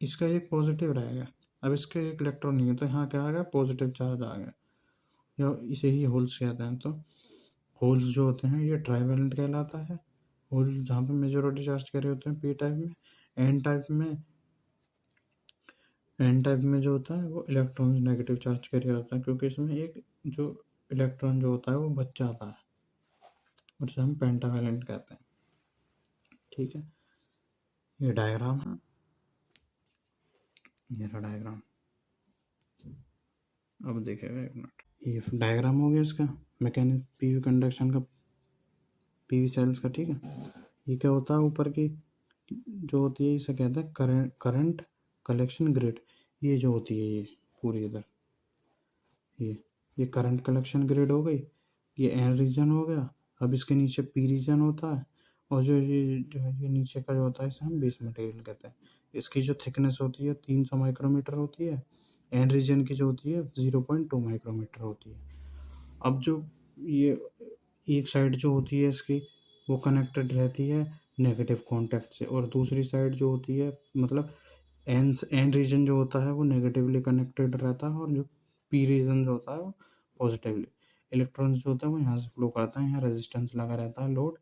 इसका एक पॉजिटिव रहेगा, अब इसके एक इलेक्ट्रॉन नहीं है, तो यहाँ क्या आ गया, पॉजिटिव चार्ज आ गया, या इसे ही होल्स कहते हैं। तो होल्स जो होते हैं ये ट्राइवेलेंट कहलाता है, होल जहाँ पे मेजॉरिटी चार्ज करे होते हैं पी टाइप में। एन टाइप में, एन टाइप में जो होता है वो इलेक्ट्रॉन्स नेगेटिव चार्ज कैरियर होता है, क्योंकि इसमें एक जो इलेक्ट्रॉन जो होता है वो बच जाता है, और उसे हम पेंटावेलेंट कहते हैं, ठीक है। ये डायग्राम है, ये रहा डायग्राम। अब देखिएगा एक मिनट, ये डायग्राम हो गया इसका मैकेनिक पीवी कंडक्शन का, पीवी सेल्स का, ठीक है। ये क्या होता है, ऊपर की जो होती है इसे कहते हैं करंट कलेक्शन ग्रिड। ये जो होती है ये पूरी इधर, ये करंट कलेक्शन ग्रिड हो गई, ये एन रीजन हो गया। अब इसके नीचे पी रीजन होता है, और जो ये नीचे का जो होता है इसे हम बेस मटेरियल कहते हैं। इसकी जो थिकनेस होती है 300 माइक्रोमीटर होती है, एन रीजन की जो होती है 0.2 माइक्रोमीटर होती है। अब जो ये एक साइड जो होती है इसकी वो कनेक्टेड रहती है नेगेटिव कॉन्टैक्ट से, और दूसरी साइड जो होती है, मतलब एन रीजन जो होता है वो नेगेटिवली कनेक्टेड रहता है, और जो पी रीजन जो होता है वो पॉजिटिवली। इलेक्ट्रॉन्स जो होता है वो यहाँ से फ्लो करता है, यहाँ रेजिस्टेंस लगा रहता है, लोड।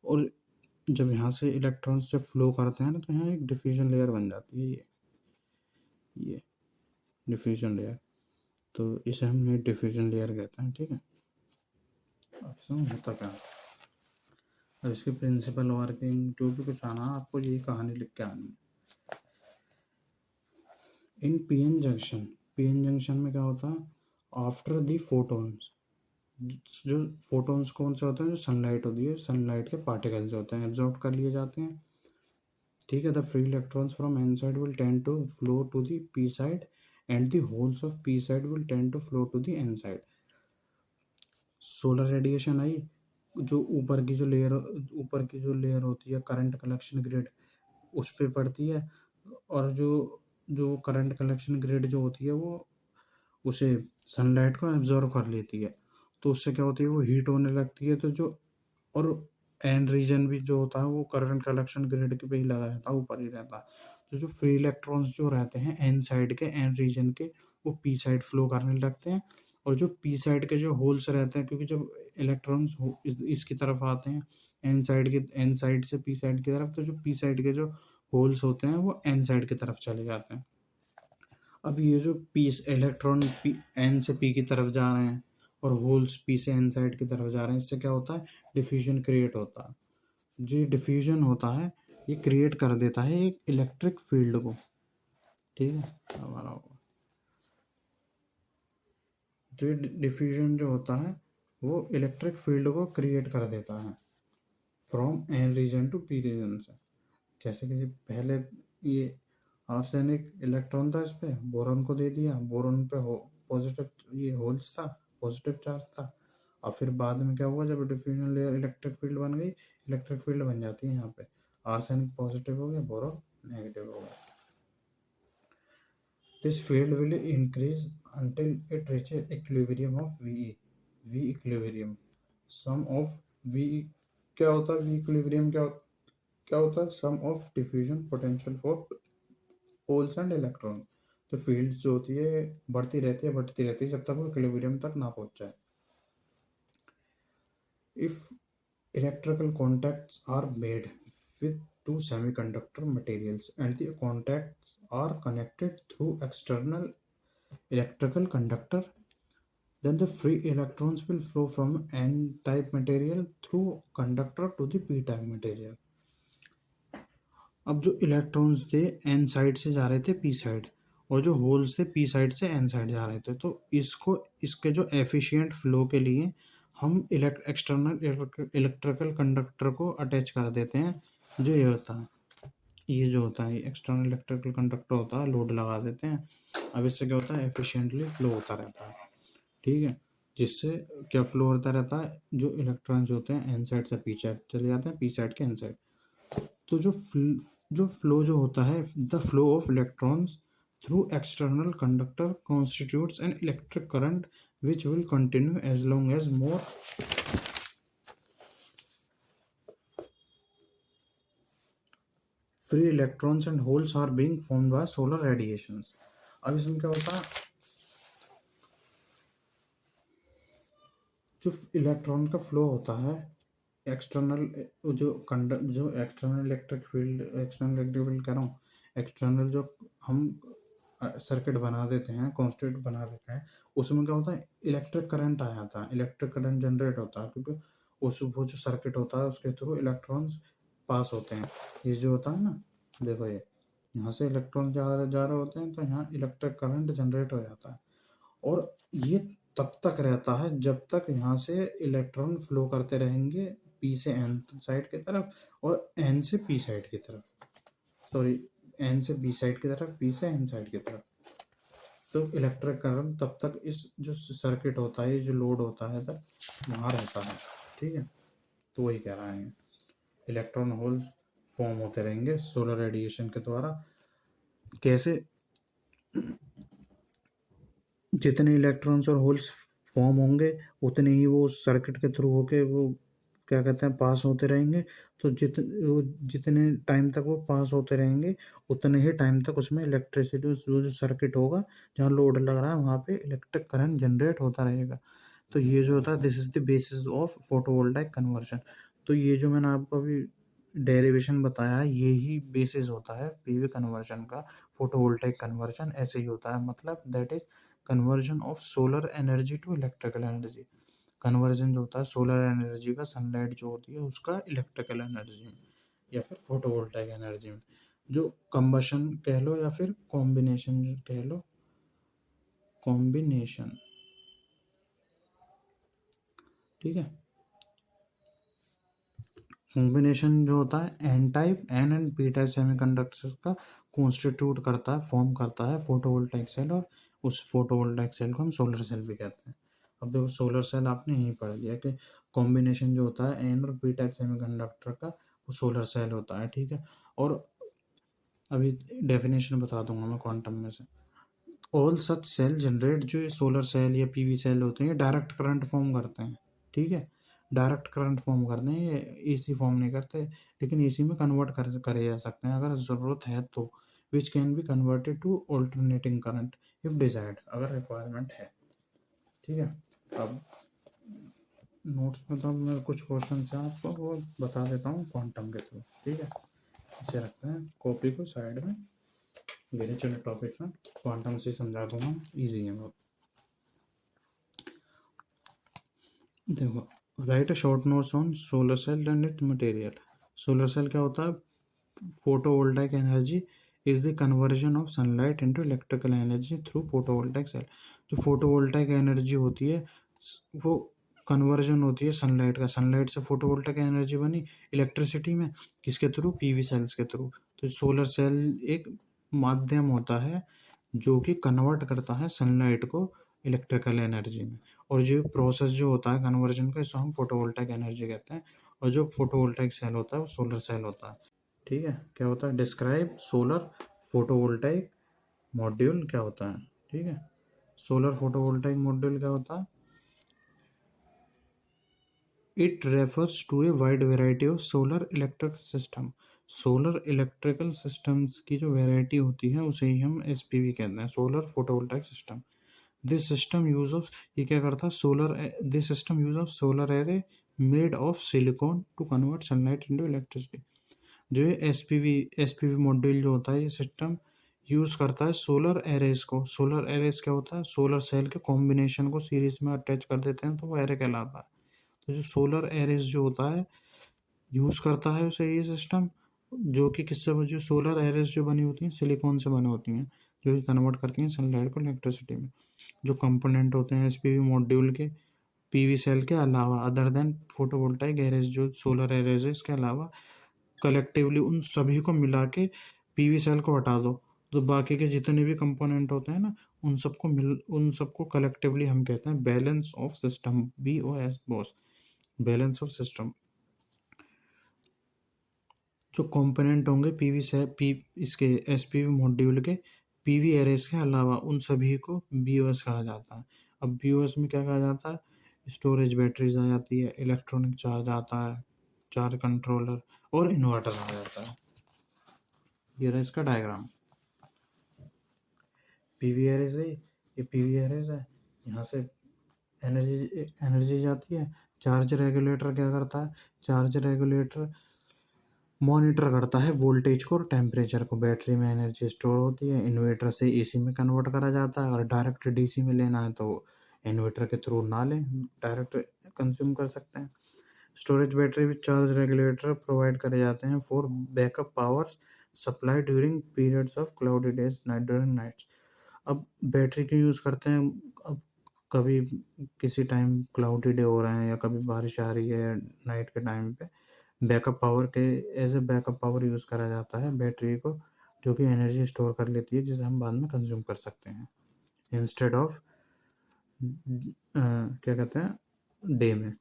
और जब यहाँ से इलेक्ट्रॉन्स जब फ्लो करते हैं ना, तो यहाँ एक डिफ्यूजन लेयर बन जाती है, ये डिफ्यूजन लेयर, तो इसे हम ये डिफ्यूजन लेयर कहते हैं, ठीक है। अब इसमें होता क्या है, अब इसकी प्रिंसिपल वर्किंग जो भी कुछ आना आपको यही कहानी लिख के आनी है। इन पीएन जंक्शन, पीएन जंक्शन में क्या होता है, आफ्टर दी फोटोन्स, जो फोटोन्स कौन से होते हैं, जो सनलाइट होती है, सनलाइट के पार्टिकल्स होते हैं, एब्जॉर्ब कर लिए जाते हैं, ठीक है। The free electrons from N side will tend to flow to the P side, and the holes of P side will tend to flow to the N side. Solar radiation I, जो ऊपर की जो लेयर, ऊपर की जो लेयर होती है करंट कलेक्शन ग्रिड उस पर पड़ती है, और जो जो करंट कलेक्शन ग्रिड जो होती है वो उसे सनलाइट को एब्जॉर्व कर लेती है, तो उससे क्या होती है, वो हीट होने लगती है। तो जो, और एन रीजन भी जो होता है वो करंट कलेक्शन ग्रिड के पे ही लगा रहता है, ऊपर ही रहता है। तो जो फ्री इलेक्ट्रॉन्स जो रहते हैं एन साइड के, एन रीजन के, वो पी साइड फ्लो करने लगते हैं। और जो पी साइड के जो होल्स रहते हैं, क्योंकि जब इलेक्ट्रॉन्स इसकी तरफ आते हैं एन साइड के, एन साइड से पी साइड की तरफ, तो जो पी साइड के जो होल्स होते हैं वो एन साइड की तरफ चले जाते हैं। अब ये जो पी इलेक्ट्रॉन पी एन से पी की तरफ जा रहे हैं, और होल्स पी से एन साइड की तरफ जा रहे हैं, इससे क्या होता है, डिफ्यूजन क्रिएट होता है। जो डिफ्यूजन होता है ये क्रिएट कर देता है एक इलेक्ट्रिक फील्ड को, ठीक है। हमारा होगा जो डिफ्यूजन जो होता है वो इलेक्ट्रिक फील्ड को क्रिएट कर देता है from N region to P region से। जैसे कि पहले ये आर्सेनिक इलेक्ट्रॉन था, इस पे बोरॉन को दे दिया, बोरॉन पे हो पॉजिटिव, ये होल्स था, पॉजिटिव चार्ज था। और फिर बाद में क्या हुआ, जब डिफ्यूजन लेयर इलेक्ट्रिक फील्ड बन गई, इलेक्ट्रिक फील्ड बन जाती है यहाँ पे, आर्सेनिक पॉजिटिव हो गया, बोरॉन नेगेटिव हो गया। This field will increase until it reaches equilibrium of VE, V equilibrium, sum of V, क्या होता है V equilibrium, क्या होता है, sum of diffusion potential for holes and electron. तो फील्ड जो होती है बढ़ती रहती है जब तक वो इक्विलिब्रियम तक ना पहुंच जाए। If Electrical contacts are made with two semiconductor materials and the contacts are connected through external electrical conductor. Then the free electrons will flow from n-type material through conductor to the p-type material. अब जो इलेक्ट्रॉन्स थे एन साइड से जा रहे थे पी साइड और जो होल्स थे पी साइड से एन साइड जा रहे थे, तो इसको इसके जो एफिशिएंट फ्लो के लिए हम एक्सटर्नल इलेक्ट्रिकल कंडक्टर को अटैच कर देते हैं। जो ये होता है, ये जो होता है एक्सटर्नल इलेक्ट्रिकल कंडक्टर होता है, लोड लगा देते हैं। अब इससे क्या होता है, एफिशिएंटली फ्लो होता रहता है। ठीक है, जिससे क्या फ्लो होता रहता है, जो इलेक्ट्रॉन्स होते हैं एन साइड से पी साइड चले जाते हैं, पी साइड के एन साइड। तो जो फ्लो जो होता है, the flow of electrons through external conductor constitutes an electric current which will continue as long as more free electrons and holes are being formed by solar radiations. अब इसमें क्या होता है, जो इलेक्ट्रॉन का फ्लो होता है एक्सटर्नल, जो external electric field, external electric field कह रहा हूँ, एक्सटर्नल जो हम सर्किट बना देते हैं, कॉन्स्टेंट बना देते हैं, उसमें क्या होता है, इलेक्ट्रिक करंट आ जाता है, इलेक्ट्रिक करंट जनरेट होता है, क्योंकि उस वो जो सर्किट होता है उसके थ्रू इलेक्ट्रॉन्स पास होते हैं। ये जो होता है ना, देखो ये यहाँ से इलेक्ट्रॉन जा रहे होते हैं, तो यहाँ इलेक्ट्रिक करंट जनरेट हो जाता है। और ये तब तक रहता है जब तक यहाँ से इलेक्ट्रॉन फ्लो करते रहेंगे पी से एन साइड की तरफ और एन से पी साइड की तरफ, सॉरी एन से बी साइड की तरफ, पी से एन साइड की तरफ। तो इलेक्ट्रिक करंट तब तक इस जो सर्किट होता है, जो लोड होता है, तब वहाँ रहता है। ठीक है, तो वही कह रहा है, इलेक्ट्रॉन होल फॉर्म होते रहेंगे सोलर रेडिएशन के द्वारा। कैसे, जितने इलेक्ट्रॉन्स और होल्स फॉर्म होंगे उतने ही वो सर्किट के थ्रू होके वो क्या कहते हैं पास होते रहेंगे। तो जितने टाइम तक वो पास होते रहेंगे उतने ही टाइम तक उसमें इलेक्ट्रिसिटी, वो जो सर्किट होगा जहाँ लोड लग रहा है वहाँ पे इलेक्ट्रिक करंट जनरेट होता रहेगा। तो ये जो होता है, this is the basis of photovoltaic conversion. तो ये जो मैंने आपको अभी डेरिवेशन बताया है, ये ही बेसिस होता है पीवी कन्वर्जन का। फोटोवोल्टाइक कन्वर्जन ऐसे ही होता है, मतलब that is conversion of solar energy to electrical energy. Conversion जो होता है सोलर एनर्जी का, सनलाइट जो होती है उसका इलेक्ट्रिकल एनर्जी में या फिर फोटोवोल्टाइक एनर्जी में, जो कंबशन कह लो या फिर कॉम्बिनेशन कह लो, कॉम्बिनेशन। ठीक है, कॉम्बिनेशन जो होता है N type, N and P type semiconductors का कॉन्स्टिट्यूट करता है, फॉर्म करता है फोटोवोल्टाइक सेल, और उस फोटोवोल्टाइक सेल को हम सोलर सेल भी कहते हैं। अब देखो सोलर सेल आपने यहीं पढ़ लिया कि कॉम्बिनेशन जो होता है एन और पी टाइप सेमीकंडक्टर का, वो सोलर सेल होता है। ठीक है, और अभी डेफिनेशन बता दूंगा मैं क्वांटम में से। ऑल सच सेल जनरेट, जो ये सोलर सेल या पीवी सेल होते हैं, ये डायरेक्ट करंट फॉर्म करते हैं। ठीक है, डायरेक्ट करंट फॉर्म करते हैं, ये एसी फॉर्म नहीं करते, लेकिन एसी में कन्वर्ट करे जा सकते हैं अगर ज़रूरत है तो, which can be converted to alternating current if desired, अगर रिक्वायरमेंट है। ठीक है, अब नोट्स में तो मैं कुछ क्वेश्चन हैं आपको वो बता देता हूँ क्वांटम के थ्रू। ठीक है, इसे रखते हैं कॉपी को साइड में, मेरे चलो टॉपिक में क्वांटम से समझा दूंगा, इजी है बहुत। देखो, write a short notes on solar cell and it material. Solar cell क्या होता है, photovoltaic energy is the conversion of sunlight into electrical energy through photovoltaic cell. जो फोटोवोल्टाइक एनर्जी होती है वो कन्वर्जन होती है सनलाइट का, सनलाइट से फोटोवोल्टाइक एनर्जी बनी इलेक्ट्रिसिटी में, किसके थ्रू, पीवी सेल्स के थ्रू। तो सोलर सेल एक माध्यम होता है जो कि कन्वर्ट करता है सनलाइट को इलेक्ट्रिकल एनर्जी में। और जो प्रोसेस जो होता है कन्वर्जन का, इसको हम फोटोवोल्टाइक एनर्जी कहते हैं। और जो फोटोवोल्टाइक सेल होता है वो सोलर सेल होता है। ठीक है, क्या होता है, डिस्क्राइब सोलर फोटोवोल्टाइक मॉड्यूल क्या होता है। ठीक है, सोलर फोटोवोल्टाइक मॉड्यूल क्या होता है, it refers to a wide variety of solar electric system. Solar electrical systems की जो वेराइटी होती है उसे ही हम एसपीवी कहते हैं, solar photovoltaic system. This system use of, ये क्या करता है, solar, this system use of solar array made of silicon to convert sunlight into electricity. जो ये एसपीवी मॉड्यूल जो होता है, ये सिस्टम यूज़ करता है सोलर एरेज को। सोलर एरेज क्या होता है? सोलर सेल के कॉम्बिनेशन को सीरीज में अटैच कर देते हैं तो वो एरे कहलाता है। तो जो सोलर एरेज जो होता है यूज़ करता है उसे ये सिस्टम, जो कि किससे जो सोलर एरेज जो बनी होती हैं सिलिकॉन से बनी होती हैं, जो कि कन्वर्ट करती हैं सनलाइट को इलेक्ट्रिसिटी में। जो कंपोनेंट होते हैं एसपीवी मॉड्यूल के, पीवी सेल के अलावा, अदर देन फोटोवोल्टाइक एरेज जो सोलर एरेज है, इसके अलावा कलेक्टिवली उन सभी को मिला के पीवी सेल को हटा दो तो बाकी के जितने भी कंपोनेंट होते हैं ना, उन सबको कलेक्टिवली हम कहते हैं balance of system, BOS, boss, balance of system. जो कंपोनेंट होंगे पीवी से इसके एसपीवी मॉड्यूल के पीवी एरेज के अलावा, उन सभी को बीओएस कहा जाता है। अब बीओएस में क्या कहा जाता है? स्टोरेज बैटरीज आ जाती है, इलेक्ट्रॉनिक चार्ज आता है, चार्ज कंट्रोलर और इन्वर्टर आ जाता है। ये रहा इसका डायग्राम। पीवी एरेज है, ये पीवी एरेज है, यहाँ से एनर्जी जाती है। चार्ज रेगुलेटर क्या करता है? चार्ज रेगुलेटर मॉनिटर करता है वोल्टेज को और टेम्परेचर को। बैटरी में एनर्जी स्टोर होती है, इन्वर्टर से एसी में कन्वर्ट करा जाता है। अगर डायरेक्ट डीसी में लेना है तो इन्वर्टर के थ्रू ना लें, डायरेक्ट कंज्यूम कर सकते हैं। Storage battery with charge regulator provide करे जाते हैं for backup power supply during periods of cloudy days, during nights. अब बैटरी क्यों यूज़ करते हैं? अब कभी किसी टाइम क्लाउडी डे हो रहा है या कभी बारिश आ रही है नाइट के टाइम पे, बैकअप पावर के as a backup power use करा जाता है बैटरी को, जो कि एनर्जी स्टोर कर लेती है जिसे हम बाद में कंज्यूम कर सकते हैं इंस्टेड ऑफ क्या कहते हैं डे में,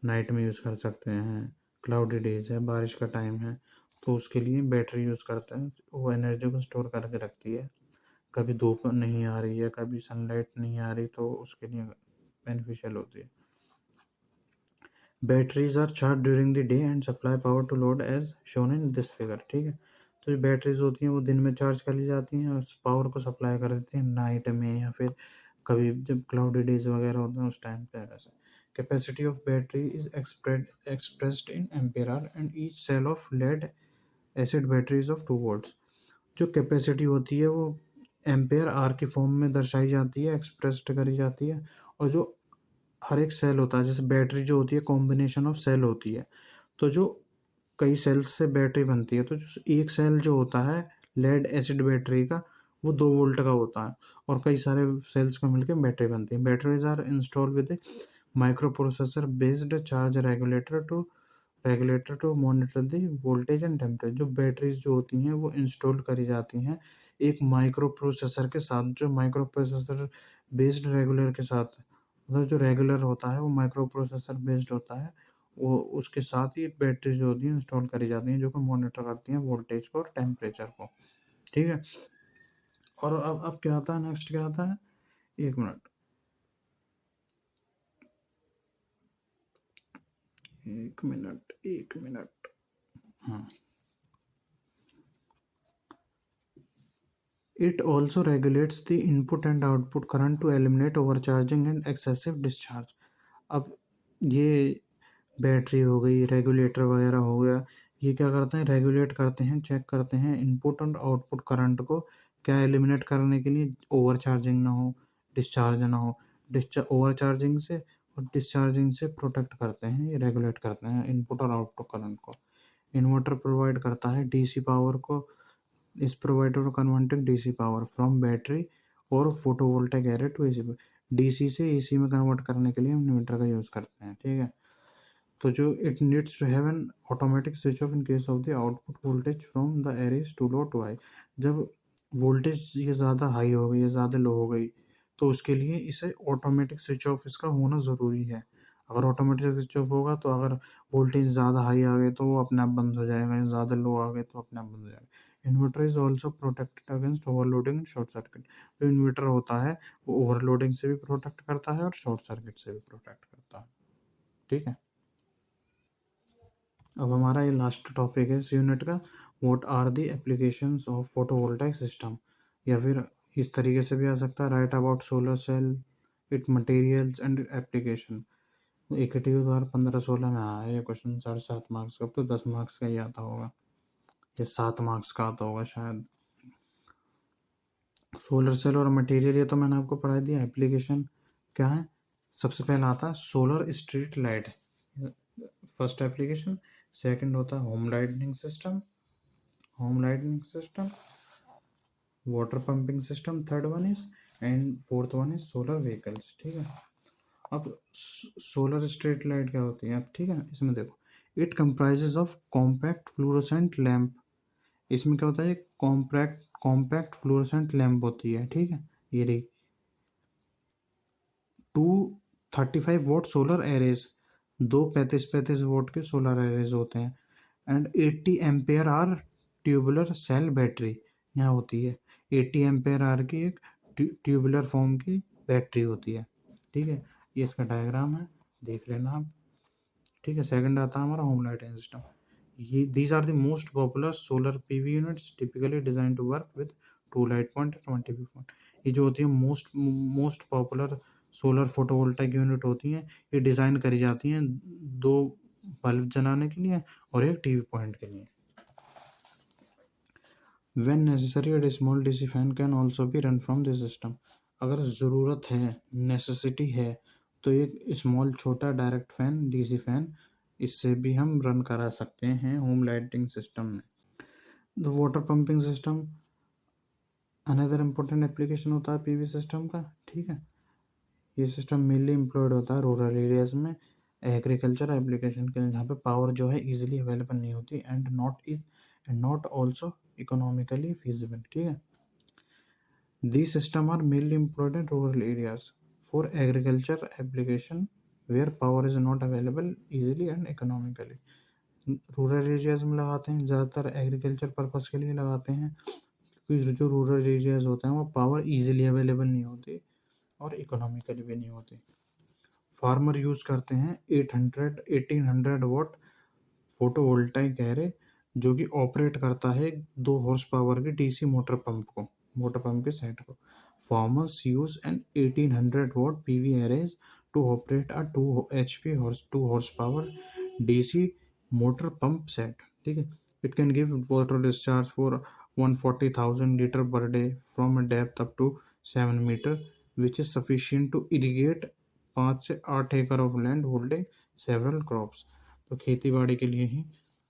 नाइट में यूज़ कर सकते हैं। क्लाउडी डेज है, बारिश का टाइम है, तो उसके लिए बैटरी यूज़ करते हैं। वो एनर्जी को स्टोर करके रखती है। कभी धूप नहीं आ रही है, कभी सनलाइट नहीं आ रही, तो उसके लिए बेनिफिशियल होती है। Batteries are charge during the day and supply power to load as shown in this figure. ठीक है, तो जो बैटरीज होती हैं वो दिन में चार्ज कर ली जाती हैं और पावर को सप्लाई कर देती हैं नाइट में, या फिर कभी जब क्लाउडी डेज वगैरह होते हैं उस टाइम पे। ऐसा capacity of battery is expressed in ampere hour and each cell of lead acid batteries of 2 volts. जो कैपेसिटी होती है वो एम्पेयर आर की फॉर्म में दर्शाई जाती है, एक्सप्रेस्ड करी जाती है। और जो हर एक सेल होता है, जैसे बैटरी जो होती है कॉम्बिनेशन ऑफ सेल होती है, तो जो कई सेल्स से बैटरी बनती है, तो जो एक सेल जो होता है लेड एसिड बैटरी का, वो 2 वोल्ट का होता है और कई सारे सेल्स को मिलकर बैटरी बनती है। Batteries are install with microprocessor based charge regulator to monitor the voltage and temperature. जो बैटरीज जो होती हैं वो इंस्टॉल करी जाती हैं एक माइक्रो प्रोसेसर के साथ, जो माइक्रो प्रोसेसर बेस्ड रेगुलर के साथ, मतलब जो रेगुलर होता है वो माइक्रो प्रोसेसर बेस्ड होता है, वो उसके साथ ही बैटरी जो होती है इंस्टॉल करी जाती हैं, जो कि मॉनिटर करती हैं वोल्टेज को और टेम्परेचर को। ठीक है, और अब क्या आता है, नेक्स्ट क्या आता है? एक मिनट, एक मिनट। हाँ, it also regulates the input and output current to eliminate overcharging and excessive discharge। अब ये बैटरी हो गई, रेगुलेटर वगैरह हो गया, ये क्या करते हैं? रेगुलेट करते हैं, चेक करते हैं इनपुट और आउटपुट करंट को, क्या एलिमिनेट करने के लिए ओवर चार्जिंग ना हो, डिस्चार्ज ना हो। ओवर चार्जिंग से और डिस्चार्जिंग से प्रोटेक्ट करते हैं, ये रेगुलेट करते हैं इनपुट और आउटपुट करंट को। इन्वर्टर प्रोवाइड करता है डीसी पावर को, इस provider for converting DC power from battery और photovoltaic array to AC. DC से एसी में कन्वर्ट करने के लिए हम इन्वर्टर का यूज़ करते हैं। ठीक है, तो जो it needs to have an automatic switch off in case of the output voltage from the arrays too low to high. जब वोल्टेज ये ज़्यादा हाई हो गई या ज़्यादा लो हो गई, तो उसके लिए इसे ऑटोमेटिक स्विच ऑफ इसका होना ज़रूरी है। अगर ऑटोमेटिक स्विच ऑफ होगा तो अगर वोल्टेज ज़्यादा हाई आ गई तो वो अपने आप बंद हो जाएगा, या ज़्यादा लो आ गए तो अपने आप बंद हो जाएगा। Inverter is also protected against overloading and short circuit. जो इन्वर्टर होता है वो ओवरलोडिंग से भी प्रोटेक्ट करता है और शॉर्ट सर्किट से भी प्रोटेक्ट करता है। ठीक है, अब हमारा ये लास्ट टॉपिक है इस यूनिट का, what are the applications of photovoltaic system. या फिर इस तरीके से भी आ सकता है, write about solar cell, it materials and application. इक्विटी द्वारा 15-16 में आया ये क्वेश्चन, 7.5 मार्क्स का, अब तो 10 मार्क्स का ही आता होगा, ये 7 मार्क्स का आता होगा शायद। सोलर सेल और मटेरियल ये तो मैंने आपको पढ़ा दिया। एप्लीकेशन क्या है, सबसे पहला आता है solar street light, first application. Second होता है home lightning system, home lightning system, water pumping system third one is, and fourth one is solar vehicles. ठीक है, अब सोलर स्ट्रीट लाइट क्या होती है, अब ठीक है, इसमें देखो, it comprises of compact fluorescent lamp. इसमें क्या होता है, कॉम्पैक्ट कॉम्पैक्ट फ्लोरोसेंट लैम्प होती है, ठीक है, ये रही। 235 वोट सोलर एरेज, दो 35-35 वोट के सोलर एरेज होते हैं, and 80 ampere are tubular cell battery यहाँ होती है। 80 एम्पेयर आर की एक ट्यूबुलर फॉर्म की बैटरी होती है, ठीक है, ये इसका डायग्राम है, देख लेना आप। ठीक है, सेकंड आता है हमारा होम लाइटिंग सिस्टम। ये these are the most popular solar PV units typically design to work with 2 light point 20 point. ये जो होती है most popular solar photovoltaic unit होती हैं, ये डिज़ाइन करी जाती हैं 2 बल्ब जलाने के लिए और एक टीवी पॉइंट के लिए। When necessary, a small DC fan can also be run from the system. अगर ज़रूरत है, नेसेसिटी है, तो एक स्मॉल छोटा डायरेक्ट फैन, डीसी फैन, इससे भी हम रन करा सकते हैं होम लाइटिंग सिस्टम में। The water pumping system another important application होता है पीवी सिस्टम का, ठीक है। ये सिस्टम मेनली एम्प्लॉयड होता है रूरल एरियाज में, एग्रीकल्चर एप्लीकेशन के लिए, जहाँ पे पावर जो है इजीली अवेलेबल नहीं होती, and not also economically feasible, ठीक है। These systems are mainly employed in rural areas for agriculture application where power is not available easily and economically. Rural areas में लगाते हैं, ज़्यादातर एग्रीकल्चर पर्पस के लिए लगाते हैं, क्योंकि जो रूरल एरियाज होते हैं वो पावर इजीली अवेलेबल नहीं होती और इकोनॉमिकली भी नहीं होती। फार्मर यूज़ करते हैं 1800 वॉट फोटोवोल्टाइक एरे, जो कि ऑपरेट करता है 2 हॉर्स पावर की डीसी मोटर पंप को, मोटर पंप के सेट को। Farmers use an 1800 watt PV arrays to operate a 2 horsepower DC motor pump set, ठीक है। It can give water discharge for 140,000 litre per day from a depth up to 7 metre, which is sufficient to irrigate 5 से 8 एकड़ of land holding several crops. तो खेती बाड़ी के लिए ही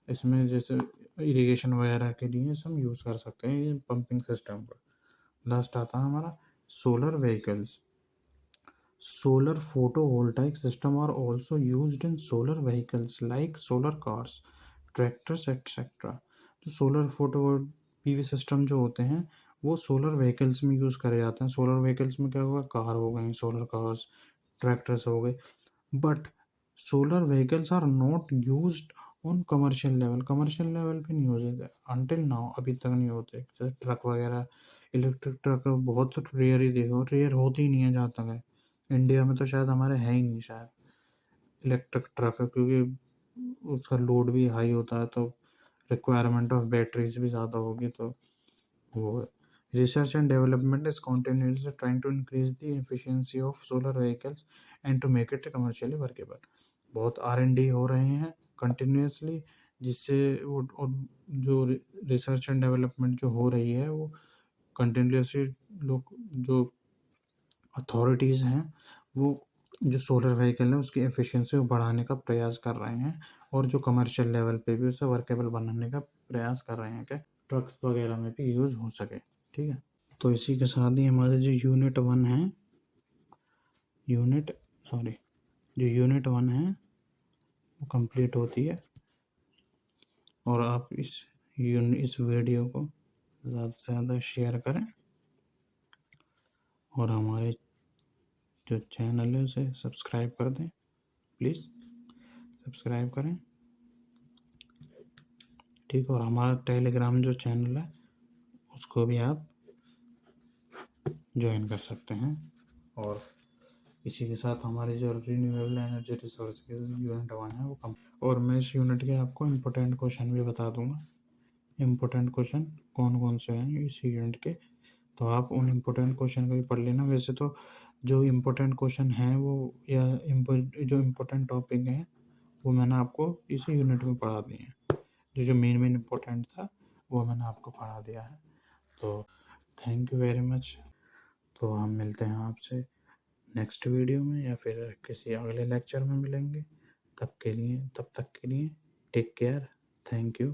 इसमें, जैसे इरिगेशन वगैरह के लिए हम यूज़ कर सकते हैं ये पंपिंग सिस्टम का। लास्ट आता है हमारा solar vehicles. Solar photovoltaic system are also used in solar vehicles like solar cars, tractors etcetera. जो सोलर फोटो पीवी सिस्टम जो होते हैं वो सोलर व्हीकल्स में यूज़ करे जाते हैं। सोलर व्हीकल्स में क्या होगा, कार हो गई, सोलर कार्स, ट्रैक्टर्स हो गए, but solar vehicles are not used on commercial level. Commercial level पे नहीं यूज होते अनटिल नाउ, अभी तक नहीं होते। जैसे ट्रक वगैरह, इलेक्ट्रिक ट्रक बहुत रेयर ही देखो, रेयर होती ही नहीं है जहाँ तक है। इंडिया में तो शायद हमारे है ही नहीं शायद इलेक्ट्रिक ट्रक, क्योंकि उसका लोड भी हाई होता है, तो रिक्वायरमेंट ऑफ बैटरीज भी ज़्यादा होगी, तो वो research and development is continuously trying to increase the efficiency of solar vehicles and to make it commercially workable. बहुत R&D हो रहे हैं कंटिन्यूसली, जिससे वो, और जो रिसर्च एंड डेवलपमेंट जो हो रही है वो कंटिन्यूसली, लोग जो अथॉरिटीज़ हैं वो जो सोलर व्हीकल है उसकी एफिशिएंसी को बढ़ाने का प्रयास कर रहे हैं, और जो कमर्शियल लेवल पे भी उसे वर्केबल बनाने का प्रयास कर रहे हैं कि ट्रक्स वगैरह में भी यूज़ हो सके, ठीक है। तो इसी के साथ ही हमारे जो यूनिट 1 है, यूनिट 1 है वो कंप्लीट होती है। और आप इस वीडियो को ज़्यादा से ज़्यादा शेयर करें, और हमारे जो चैनल है उसे सब्सक्राइब कर दें, प्लीज़ सब्सक्राइब करें, ठीक। और हमारा टेलीग्राम जो चैनल है उसको भी आप ज्वाइन कर सकते हैं। और इसी के साथ हमारे जो रिन्यूएबल एनर्जी रिसोर्स के यूनिट 1 है वो कम। और मैं इस यूनिट के आपको इम्पोर्टेंट क्वेश्चन भी बता दूंगा, इम्पोर्टेंट क्वेश्चन कौन कौन से हैं इस यूनिट के, तो आप उन इम्पोर्टेंट क्वेश्चन को भी पढ़ लेना। वैसे तो जो इम्पोर्टेंट क्वेश्चन हैं वो या जो इम्पोर्टेंट टॉपिक हैं वो मैंने आपको इसी यूनिट में पढ़ा दिए हैं। जो मेन मेन इम्पोर्टेंट था वो मैंने आपको पढ़ा दिया है। तो थैंक यू वेरी मच। तो हम मिलते हैं आपसे नेक्स्ट वीडियो में या फिर किसी अगले लेक्चर में मिलेंगे। तब तक के लिए टेक केयर। Thank you.